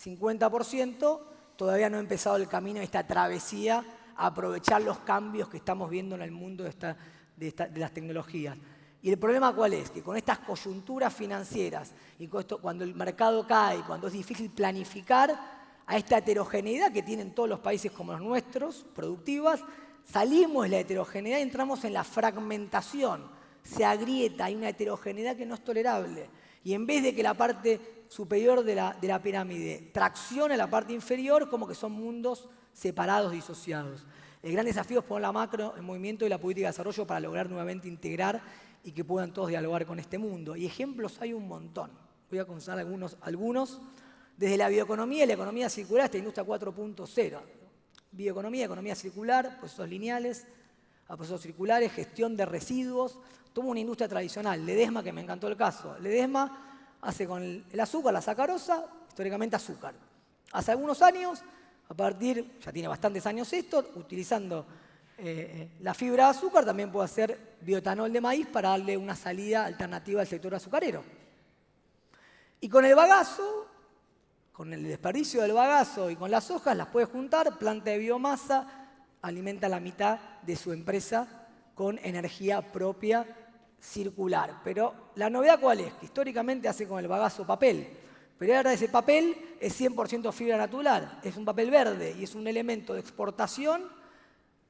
50% todavía no ha empezado el camino de esta travesía a aprovechar los cambios que estamos viendo en el mundo de las tecnologías. ¿Y el problema cuál es? Que con estas coyunturas financieras y con esto, cuando el mercado cae, cuando es difícil planificar, a esta heterogeneidad que tienen todos los países como los nuestros, productivas, salimos de la heterogeneidad y entramos en la fragmentación. Se agrieta, hay una heterogeneidad que no es tolerable. Y en vez de que la parte superior de la pirámide traccione la parte inferior, como que son mundos separados, disociados. El gran desafío es poner la macro en movimiento y la política de desarrollo para lograr nuevamente integrar y que puedan todos dialogar con este mundo. Y ejemplos hay un montón. Voy a contar algunos. Desde la bioeconomía y la economía circular hasta la industria 4.0. Bioeconomía, economía circular, procesos lineales, a procesos circulares, gestión de residuos. Tomo una industria tradicional, Ledesma, que me encantó el caso. Ledesma hace con el azúcar, la sacarosa, históricamente azúcar. Hace algunos años, ya tiene bastantes años esto, utilizando la fibra de azúcar, también puede hacer bioetanol de maíz para darle una salida alternativa al sector azucarero. Y con el bagazo, con el desperdicio del bagazo y con las hojas, las puede juntar, planta de biomasa, alimenta la mitad de su empresa con energía propia circular. Pero la novedad ¿cuál es? Que históricamente hace con el bagazo papel. Pero ahora ese papel es 100% fibra natural, es un papel verde y es un elemento de exportación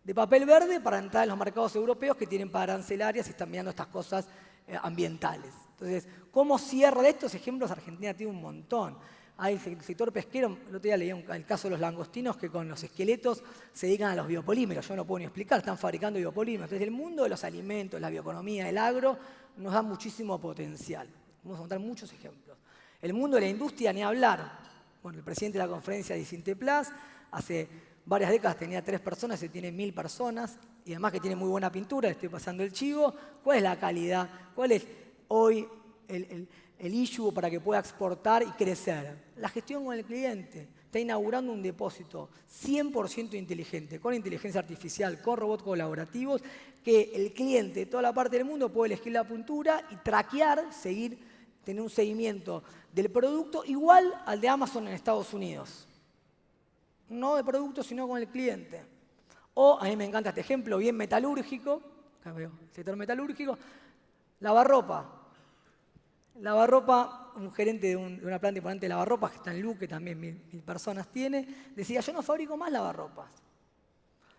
de papel verde para entrar en los mercados europeos que tienen para arancelarias y están mirando estas cosas ambientales. Entonces, ¿cómo cierra de estos ejemplos? Argentina tiene un montón. Hay el sector pesquero, el otro día leí el caso de los langostinos que con los esqueletos se dedican a los biopolímeros. Yo no puedo ni explicar, están fabricando biopolímeros. Entonces, el mundo de los alimentos, la bioeconomía, el agro, nos da muchísimo potencial. Vamos a contar muchos ejemplos. El mundo de la industria, ni hablar. Bueno, el presidente de la conferencia de Sinteplas hace varias décadas tenía 3 personas, se tiene 1000 personas, y además que tiene muy buena pintura, le estoy pasando el chivo. ¿Cuál es la calidad? ¿Cuál es hoy el issue para que pueda exportar y crecer. La gestión con el cliente. Está inaugurando un depósito 100% inteligente, con inteligencia artificial, con robots colaborativos, que el cliente de toda la parte del mundo puede elegir la puntura y traquear, tener un seguimiento del producto igual al de Amazon en Estados Unidos. No de producto, sino con el cliente. O, a mí me encanta este ejemplo, bien metalúrgico, acá veo el sector metalúrgico, lavarropa. Lavarropa, un gerente de una planta importante de lavarropas, que está en Luque, también 1000 personas tiene, decía, yo no fabrico más lavarropas.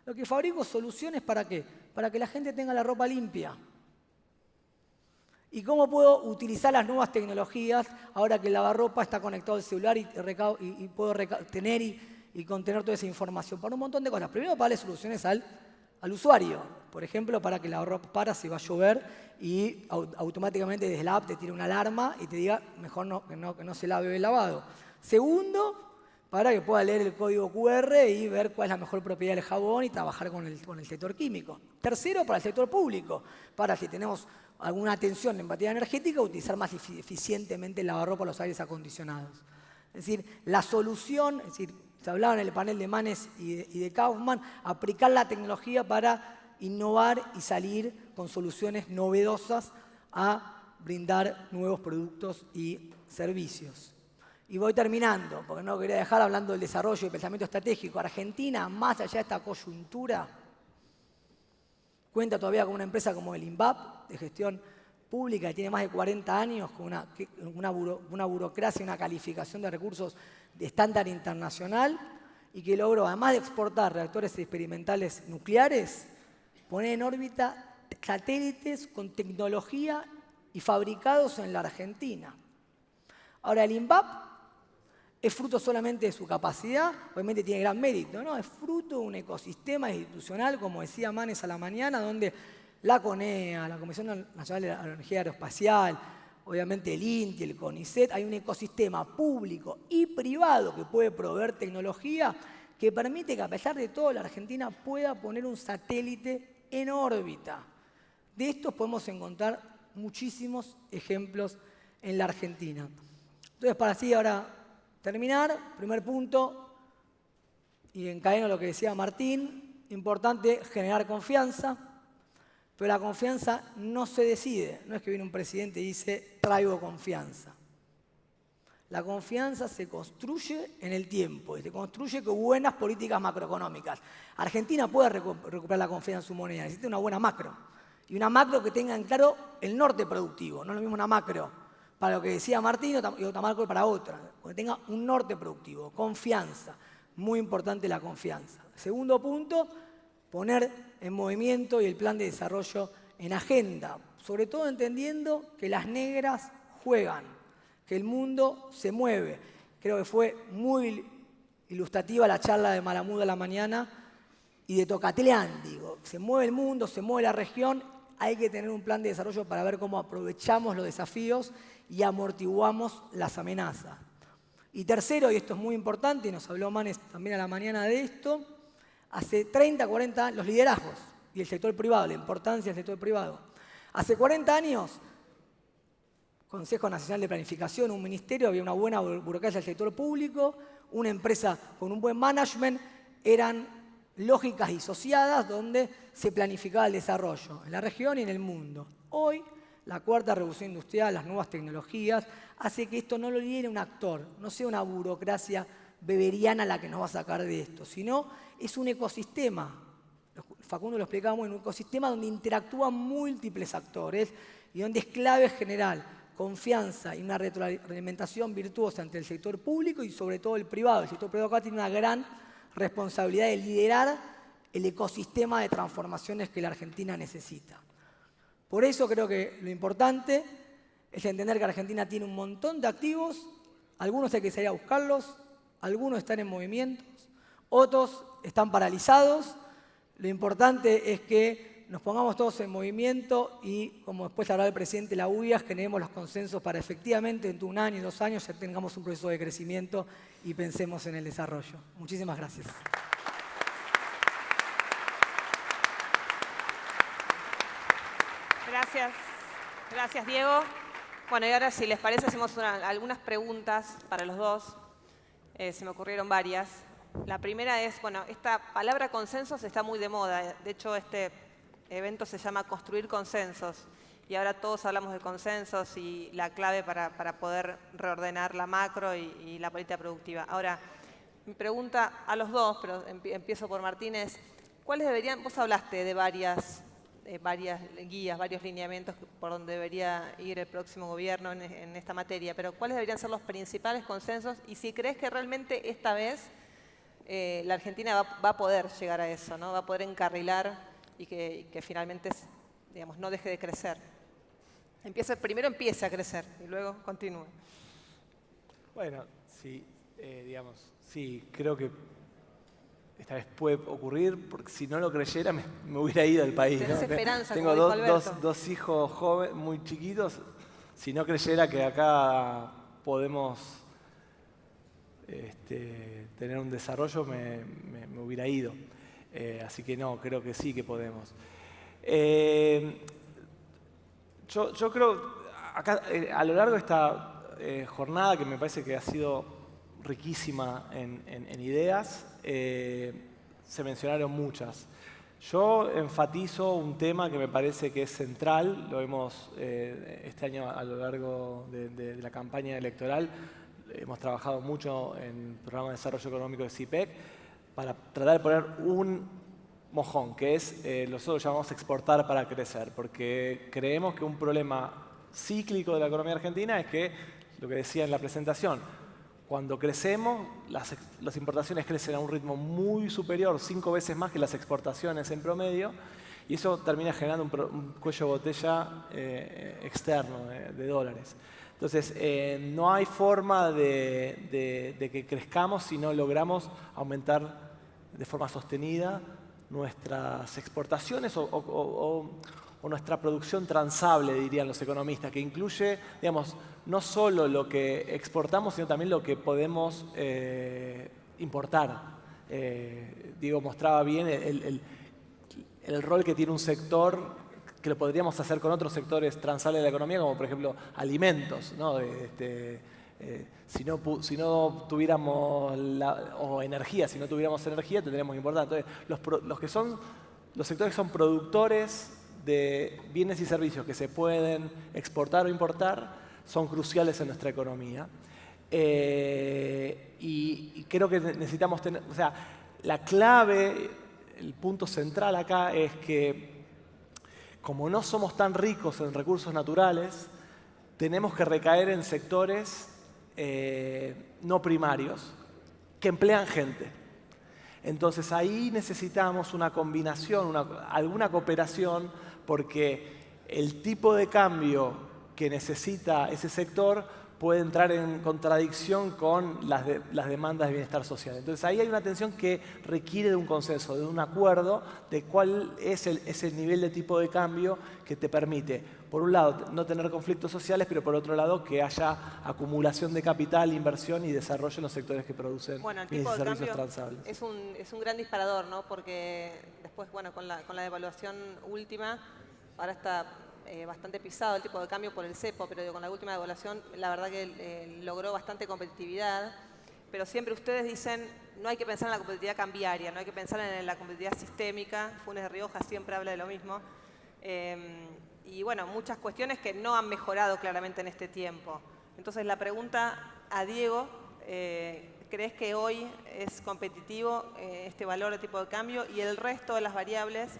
Lo que fabrico soluciones ¿para qué? Para que la gente tenga la ropa limpia. ¿Y cómo puedo utilizar las nuevas tecnologías ahora que el lavarropa está conectado al celular y puedo tener y contener toda esa información? Para un montón de cosas. Primero, para darle soluciones al usuario. Por ejemplo, para que la ropa si va a llover y automáticamente desde la app te tire una alarma y te diga mejor que no se lave el lavado. Segundo, para que pueda leer el código QR y ver cuál es la mejor propiedad del jabón y trabajar con el sector químico. Tercero, para el sector público, para si tenemos alguna tensión en materia energética, utilizar más eficientemente el lavarropa o los aires acondicionados. Es decir, la solución, se hablaba en el panel de Manes y de Kaufman, aplicar la tecnología para innovar y salir con soluciones novedosas a brindar nuevos productos y servicios. Y voy terminando, porque no quería dejar hablando del desarrollo y pensamiento estratégico. Argentina, más allá de esta coyuntura, cuenta todavía con una empresa como el INVAP, de gestión pública, que tiene más de 40 años, con una burocracia, una calificación de recursos de estándar internacional, y que logró, además de exportar reactores experimentales nucleares, poner en órbita satélites con tecnología y fabricados en la Argentina. Ahora, el INVAP es fruto solamente de su capacidad, obviamente tiene gran mérito, ¿no? Es fruto de un ecosistema institucional, como decía Manes a la mañana, donde la CONEA, la Comisión Nacional de la Energía Aeroespacial, obviamente el INTI, el CONICET, hay un ecosistema público y privado que puede proveer tecnología que permite que a pesar de todo la Argentina pueda poner un satélite en órbita. De estos podemos encontrar muchísimos ejemplos en la Argentina. Entonces, para así ahora terminar, primer punto, y encadeno lo que decía Martín, importante generar confianza, pero la confianza no se decide. No es que viene un presidente y dice, traigo confianza. La confianza se construye en el tiempo y se construye con buenas políticas macroeconómicas. Argentina puede recuperar la confianza en su moneda, necesita una buena macro. Y una macro que tenga en claro el norte productivo, no es lo mismo una macro para lo que decía Martín y otra macro para otra. Que tenga un norte productivo, confianza. Muy importante la confianza. Segundo punto, poner en movimiento y el plan de desarrollo en agenda. Sobre todo entendiendo que las negras juegan, que el mundo se mueve. Creo que fue muy ilustrativa la charla de Malamud a la mañana y de Tocatlián. Digo, se mueve el mundo, se mueve la región, hay que tener un plan de desarrollo para ver cómo aprovechamos los desafíos y amortiguamos las amenazas. Y tercero, y esto es muy importante, y nos habló Manes también a la mañana de esto, hace 30, 40 años, los liderazgos y el sector privado, la importancia del sector privado. Hace 40 años, Consejo Nacional de Planificación, un ministerio, había una buena burocracia del sector público, una empresa con un buen management, eran lógicas disociadas donde se planificaba el desarrollo en la región y en el mundo. Hoy, la cuarta revolución industrial, las nuevas tecnologías, hace que esto no lo lidere un actor, no sea una burocracia beberiana la que nos va a sacar de esto, sino es un ecosistema. Facundo lo explicaba muy bien, un ecosistema donde interactúan múltiples actores y donde es clave general confianza y una retroalimentación virtuosa entre el sector público y sobre todo el privado. El sector privado acá tiene una gran responsabilidad de liderar el ecosistema de transformaciones que la Argentina necesita. Por eso creo que lo importante es entender que Argentina tiene un montón de activos, algunos hay que salir a buscarlos, algunos están en movimientos, otros están paralizados. Lo importante es que nos pongamos todos en movimiento y, como después hablaba el presidente de la UIAS, generemos los consensos para efectivamente dentro de 1 año y 2 años ya tengamos un proceso de crecimiento y pensemos en el desarrollo. Muchísimas gracias. Gracias. Gracias, Diego. Bueno, y ahora si les parece hacemos algunas preguntas para los dos. Se me ocurrieron varias. La primera es, bueno, esta palabra consensos está muy de moda. De hecho, este evento se llama Construir Consensos. Y ahora todos hablamos de consensos y la clave para poder reordenar la macro y la política productiva. Ahora, mi pregunta a los dos, pero empiezo por Martínez. ¿Cuáles deberían, vos hablaste de varias guías, varios lineamientos por donde debería ir el próximo gobierno en esta materia, pero ¿cuáles deberían ser los principales consensos? Y si crees que realmente esta vez la Argentina va a poder llegar a eso, ¿no? Va a poder encarrilar y que finalmente, digamos, no deje de crecer. Primero empiece a crecer y luego continúe. Bueno, sí, sí, creo que esta vez puede ocurrir, porque si no lo creyera me hubiera ido del país. Tenés ¿no? esperanza, Tengo como dijo Alberto. dos hijos jóvenes, muy chiquitos. Si no creyera que acá podemos tener un desarrollo, me hubiera ido. Así que no, creo que sí que podemos. Yo creo, acá, a lo largo de esta jornada, que me parece que ha sido riquísima en ideas, se mencionaron muchas. Yo enfatizo un tema que me parece que es central, lo vemos este año a lo largo de la campaña electoral, hemos trabajado mucho en el programa de desarrollo económico de CIPEC para tratar de poner un mojón, que es, nosotros llamamos exportar para crecer, porque creemos que un problema cíclico de la economía argentina es que, lo que decía en la presentación, cuando crecemos, las importaciones crecen a un ritmo muy superior, 5 veces más que las exportaciones en promedio, y eso termina generando un cuello de botella externo de dólares. Entonces, no hay forma de que crezcamos si no logramos aumentar de forma sostenida nuestras exportaciones o nuestra producción transable, dirían los economistas, que incluye, digamos, no solo lo que exportamos, sino también lo que podemos importar. Diego mostraba bien el rol que tiene un sector, que lo podríamos hacer con otros sectores transables de la economía, como por ejemplo alimentos, ¿no? Si no tuviéramos energía, si no tuviéramos energía, tendríamos que importar. Entonces, los sectores que son productores de bienes y servicios que se pueden exportar o importar son cruciales en nuestra economía. Y creo que necesitamos tener, o sea, la clave, el punto central acá es que como no somos tan ricos en recursos naturales, tenemos que recaer en sectores no primarios que emplean gente. Entonces ahí necesitamos una combinación, alguna cooperación, porque el tipo de cambio que necesita ese sector puede entrar en contradicción con las demandas de bienestar social. Entonces ahí hay una tensión que requiere de un consenso, de un acuerdo de cuál es ese nivel de tipo de cambio que te permite, por un lado, no tener conflictos sociales, pero por otro lado, que haya acumulación de capital, inversión y desarrollo en los sectores que producen bienes y servicios transables. Es un gran disparador, ¿no? Porque después, bueno, con la devaluación última, ahora está bastante pisado el tipo de cambio por el cepo, pero con la última devaluación la verdad que logró bastante competitividad, pero siempre ustedes dicen no hay que pensar en la competitividad cambiaria, no hay que pensar en la competitividad sistémica. Funes de Rioja siempre habla de lo mismo. Y bueno, muchas cuestiones que no han mejorado claramente en este tiempo. Entonces la pregunta a Diego, ¿crees que hoy es competitivo este valor de tipo de cambio y el resto de las variables?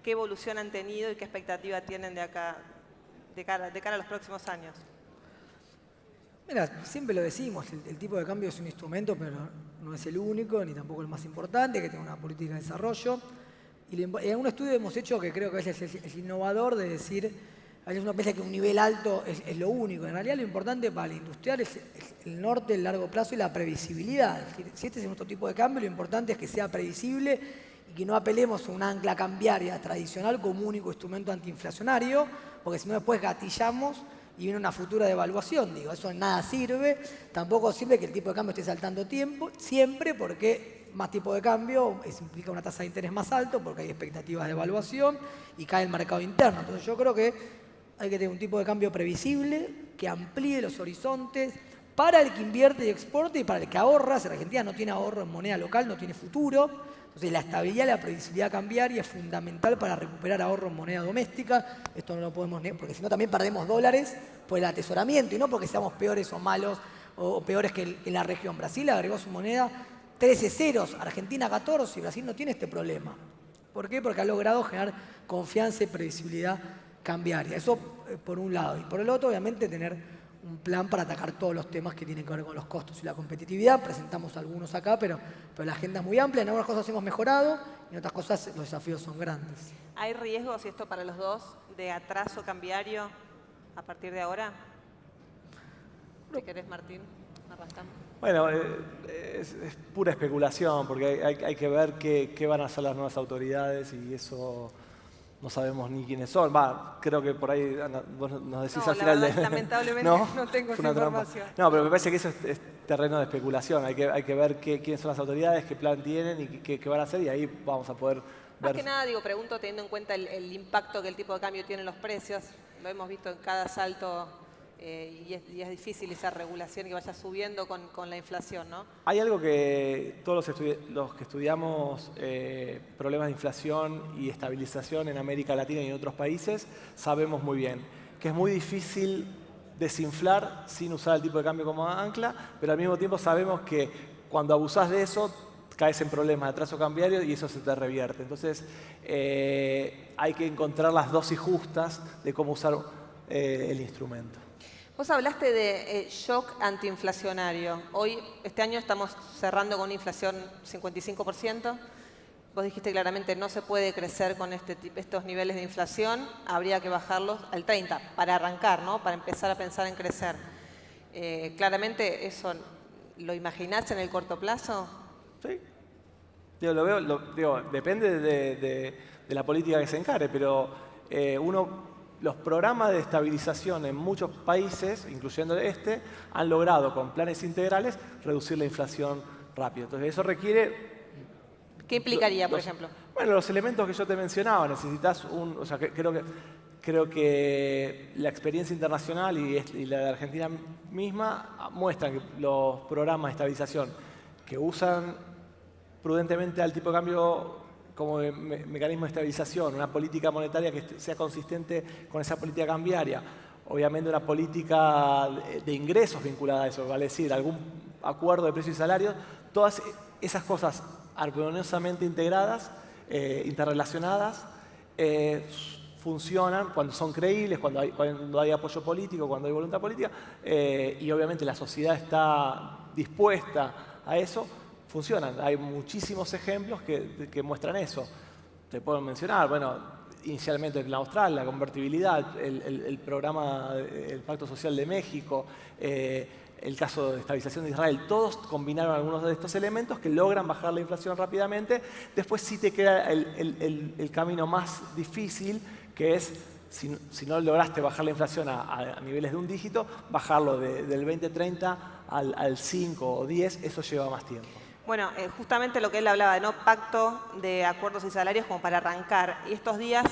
¿Qué evolución han tenido y qué expectativa tienen de cara a los próximos años? Mira, siempre lo decimos, el tipo de cambio es un instrumento, pero no es el único, ni tampoco el más importante, que tenga una política de desarrollo. Y en un estudio hemos hecho que creo que es innovador de decir, a veces uno piensa que un nivel alto es lo único. En realidad lo importante para el industrial es el norte, el largo plazo y la previsibilidad. Si este es nuestro tipo de cambio, lo importante es que sea previsible y que no apelemos a un ancla cambiaria tradicional como único instrumento antiinflacionario, porque si no después gatillamos y viene una futura devaluación. Digo, eso en nada sirve. Tampoco sirve que el tipo de cambio esté saltando siempre, porque más tipo de cambio implica una tasa de interés más alto, porque hay expectativas de evaluación y cae el mercado interno. Entonces yo creo que hay que tener un tipo de cambio previsible, que amplíe los horizontes para el que invierte y exporta y para el que ahorra. Si Argentina no tiene ahorro en moneda local, no tiene futuro. Entonces la estabilidad y la previsibilidad cambiaria es fundamental para recuperar ahorro en moneda doméstica. Esto no lo podemos negar, porque si no también perdemos dólares por el atesoramiento y no porque seamos peores o malos o peores que la región. Brasil agregó su moneda 13 ceros, Argentina 14 y Brasil no tiene este problema. ¿Por qué? Porque ha logrado generar confianza y previsibilidad cambiaria. Eso por un lado. Y por el otro, obviamente, tener un plan para atacar todos los temas que tienen que ver con los costos y la competitividad. Presentamos algunos acá, pero la agenda es muy amplia. En algunas cosas hemos mejorado y en otras cosas los desafíos son grandes. ¿Hay riesgos, y esto para los dos, de atraso cambiario a partir de ahora? Si querés, Martín, arrancamos. Bueno, es pura especulación, porque hay que ver qué van a hacer las nuevas autoridades y eso no sabemos ni quiénes son. Creo que por ahí vos nos decís No, al final verdad, lamentablemente no tengo esa información. No, pero me parece que eso es terreno de especulación. Hay que ver quiénes son las autoridades, qué plan tienen y qué van a hacer y ahí vamos a poder Más ver. que nada, pregunto teniendo en cuenta el impacto que el tipo de cambio tiene en los precios. Lo hemos visto en cada salto y es difícil esa regulación que vaya subiendo con la inflación, ¿no? Hay algo que todos los que estudiamos problemas de inflación y estabilización en América Latina y en otros países sabemos muy bien, que es muy difícil desinflar sin usar el tipo de cambio como ancla, pero al mismo tiempo sabemos que cuando abusás de eso caes en problemas de atraso cambiario y eso se te revierte. Entonces hay que encontrar las dosis justas de cómo usar el instrumento. Vos hablaste de shock antiinflacionario. Este año estamos cerrando con una inflación 55%. Vos dijiste claramente no se puede crecer con estos niveles de inflación, habría que bajarlos al 30% para arrancar, ¿no? Para empezar a pensar en crecer. Claramente, ¿eso lo imaginás en el corto plazo? Sí. Depende de la política que se encare, pero los programas de estabilización en muchos países, incluyendo este, han logrado con planes integrales reducir la inflación rápido. Entonces eso requiere... ¿Qué implicaría, por ejemplo? Bueno, los elementos que yo te mencionaba. Necesitas creo que la experiencia internacional y la de Argentina misma muestran que los programas de estabilización que usan prudentemente al tipo de cambio como mecanismo de estabilización, una política monetaria que sea consistente con esa política cambiaria, obviamente una política de ingresos vinculada a eso, vale decir, algún acuerdo de precios y salarios, todas esas cosas armoniosamente integradas, interrelacionadas, funcionan cuando son creíbles, cuando hay apoyo político, cuando hay voluntad política, y obviamente la sociedad está dispuesta a eso, funcionan. Hay muchísimos ejemplos que muestran eso. Te puedo mencionar, inicialmente el plan austral, la convertibilidad, el programa, el Pacto Social de México, el caso de estabilización de Israel. Todos combinaron algunos de estos elementos que logran bajar la inflación rápidamente. Después sí te queda el camino más difícil, que es, si no lograste bajar la inflación a niveles de un dígito, bajarlo del 20-30 al 5 o 10, eso lleva más tiempo. Bueno, justamente lo que él hablaba, ¿no? Pacto de acuerdos y salarios como para arrancar. Y estos días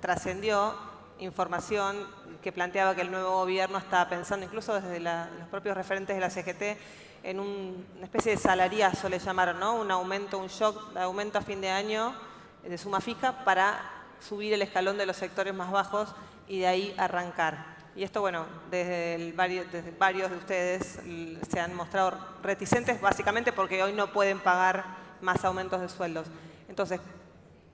trascendió información que planteaba que el nuevo gobierno estaba pensando, incluso desde los propios referentes de la CGT, en una especie de salariazo, le llamaron, ¿no? Un shock de aumento a fin de año de suma fija para subir el escalón de los sectores más bajos y de ahí arrancar. Y esto, desde varios de ustedes se han mostrado reticentes, básicamente porque hoy no pueden pagar más aumentos de sueldos. Entonces,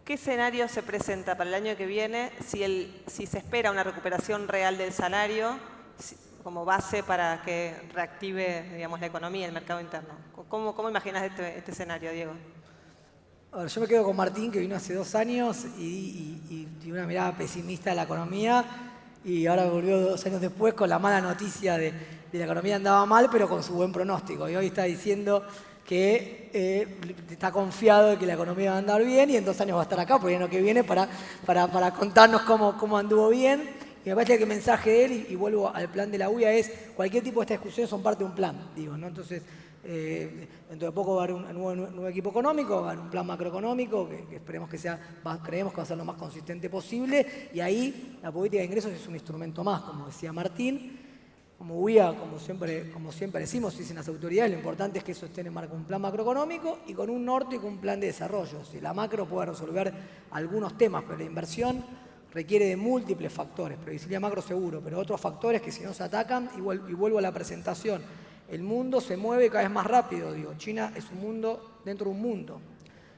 ¿qué escenario se presenta para el año que viene si se espera una recuperación real del salario como base para que reactive, la economía y el mercado interno? ¿Cómo imaginas este escenario, Diego? A ver, yo me quedo con Martín, que vino hace 2 años y tiene una mirada pesimista de la economía. Y ahora volvió 2 años después con la mala noticia de la economía andaba mal, pero con su buen pronóstico. Y hoy está diciendo que está confiado de que la economía va a andar bien y en 2 años va a estar acá, por el año que viene, para contarnos cómo anduvo bien. Y me parece que el mensaje de él, y vuelvo al plan de la UIA, es cualquier tipo de esta discusión son parte de un plan, ¿no? Entonces, Dentro de poco va a haber un nuevo equipo económico, va a haber un plan macroeconómico que esperemos que creemos que va a ser lo más consistente posible, y ahí la política de ingresos es un instrumento más, como decía Martín. Como UIA, como siempre decimos, dicen las autoridades, lo importante es que eso esté en el marco de un plan macroeconómico y con un norte y con un plan de desarrollo. Si la macro puede resolver algunos temas, pero la inversión requiere de múltiples factores, previsibilidad macro seguro, pero otros factores que si no se atacan, y vuelvo a la presentación, el mundo se mueve cada vez más rápido. China es un mundo dentro de un mundo,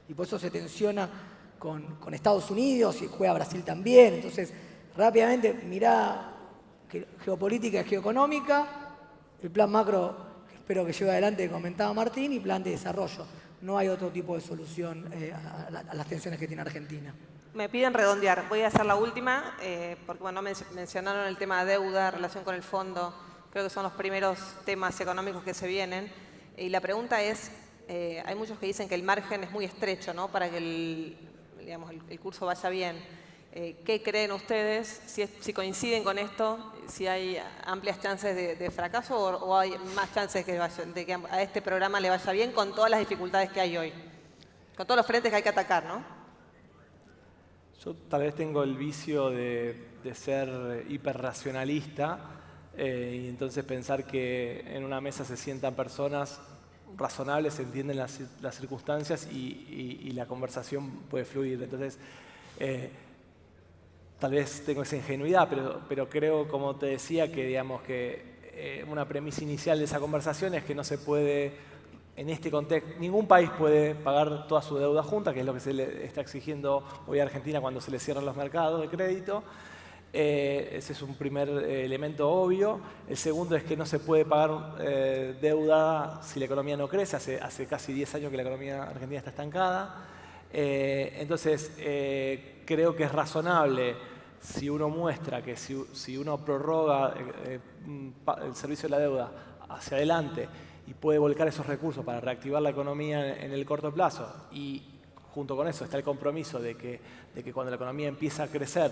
y por eso se tensiona con Estados Unidos y juega Brasil también. Entonces, rápidamente, mirá geopolítica y geoeconómica, el plan macro que espero que lleve adelante, que comentaba Martín, y plan de desarrollo. No hay otro tipo de solución a las tensiones que tiene Argentina. Me piden redondear. Voy a hacer la última, porque bueno, mencionaron el tema de deuda, relación con el fondo. Creo que son los primeros temas económicos que se vienen. Y la pregunta es, hay muchos que dicen que el margen es muy estrecho, ¿no?, para que el curso vaya bien. ¿Qué creen ustedes? Si coinciden con esto, si hay amplias chances de fracaso o hay más chances de que a este programa le vaya bien con todas las dificultades que hay hoy, con todos los frentes que hay que atacar, ¿no? Yo tal vez tengo el vicio de ser hiperracionalista y entonces pensar que en una mesa se sientan personas razonables, se entienden las circunstancias y la conversación puede fluir. Entonces, tal vez tengo esa ingenuidad, pero creo, como te decía, que digamos que una premisa inicial de esa conversación es que no se puede, en este contexto, ningún país puede pagar toda su deuda junta, que es lo que se le está exigiendo hoy a Argentina cuando se le cierran los mercados de crédito. Ese es un primer elemento obvio. El segundo es que no se puede pagar deuda si la economía no crece. Hace casi 10 años que la economía argentina está estancada. Entonces, creo que es razonable, si uno muestra que si uno prorroga el servicio de la deuda hacia adelante y puede volcar esos recursos para reactivar la economía en el corto plazo, y junto con eso está el compromiso de que cuando la economía empieza a crecer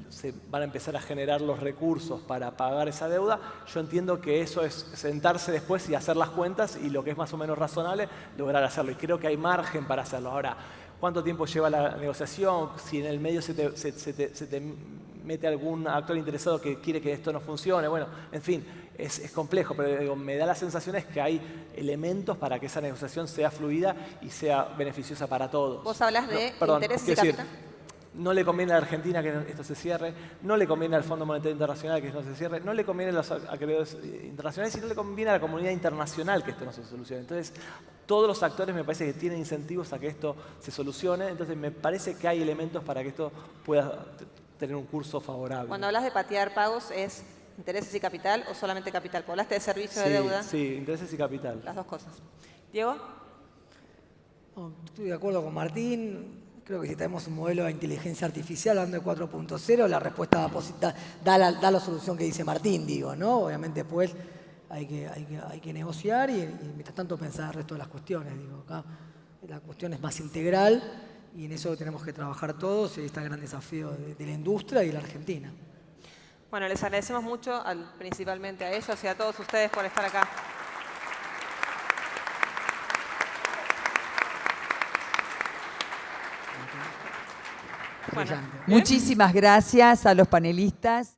se van a empezar a generar los recursos para pagar esa deuda. Yo entiendo que eso es sentarse después y hacer las cuentas y lo que es más o menos razonable, lograr hacerlo. Y creo que hay margen para hacerlo. Ahora, ¿cuánto tiempo lleva la negociación? Si en el medio se te mete algún actor interesado que quiere que esto no funcione. Bueno, en fin, es complejo, pero digo, me da la sensación es que hay elementos para que esa negociación sea fluida y sea beneficiosa para todos. Vos hablas de intereses y capital. No le conviene a la Argentina que esto se cierre, no le conviene al Fondo Monetario Internacional que esto no se cierre, no le conviene a los acreedores internacionales y no le conviene a la comunidad internacional que esto no se solucione. Entonces, todos los actores me parece que tienen incentivos a que esto se solucione, entonces me parece que hay elementos para que esto pueda tener un curso favorable. Cuando hablas de patear pagos, ¿es intereses y capital o solamente capital? Hablaste de servicio de deuda. Sí, intereses y capital. Las dos cosas. ¿Diego? Estoy de acuerdo con Martín. Creo que si tenemos un modelo de inteligencia artificial hablando de 4.0, la respuesta da la solución que dice Martín, digo, ¿no? Obviamente después hay que negociar y mientras tanto pensar el resto de las cuestiones. Digo, acá la cuestión es más integral y en eso tenemos que trabajar todos y ahí está el gran desafío de la industria y de la Argentina. Bueno, les agradecemos mucho, principalmente a ellos y a todos ustedes por estar acá. Muchísimas gracias a los panelistas.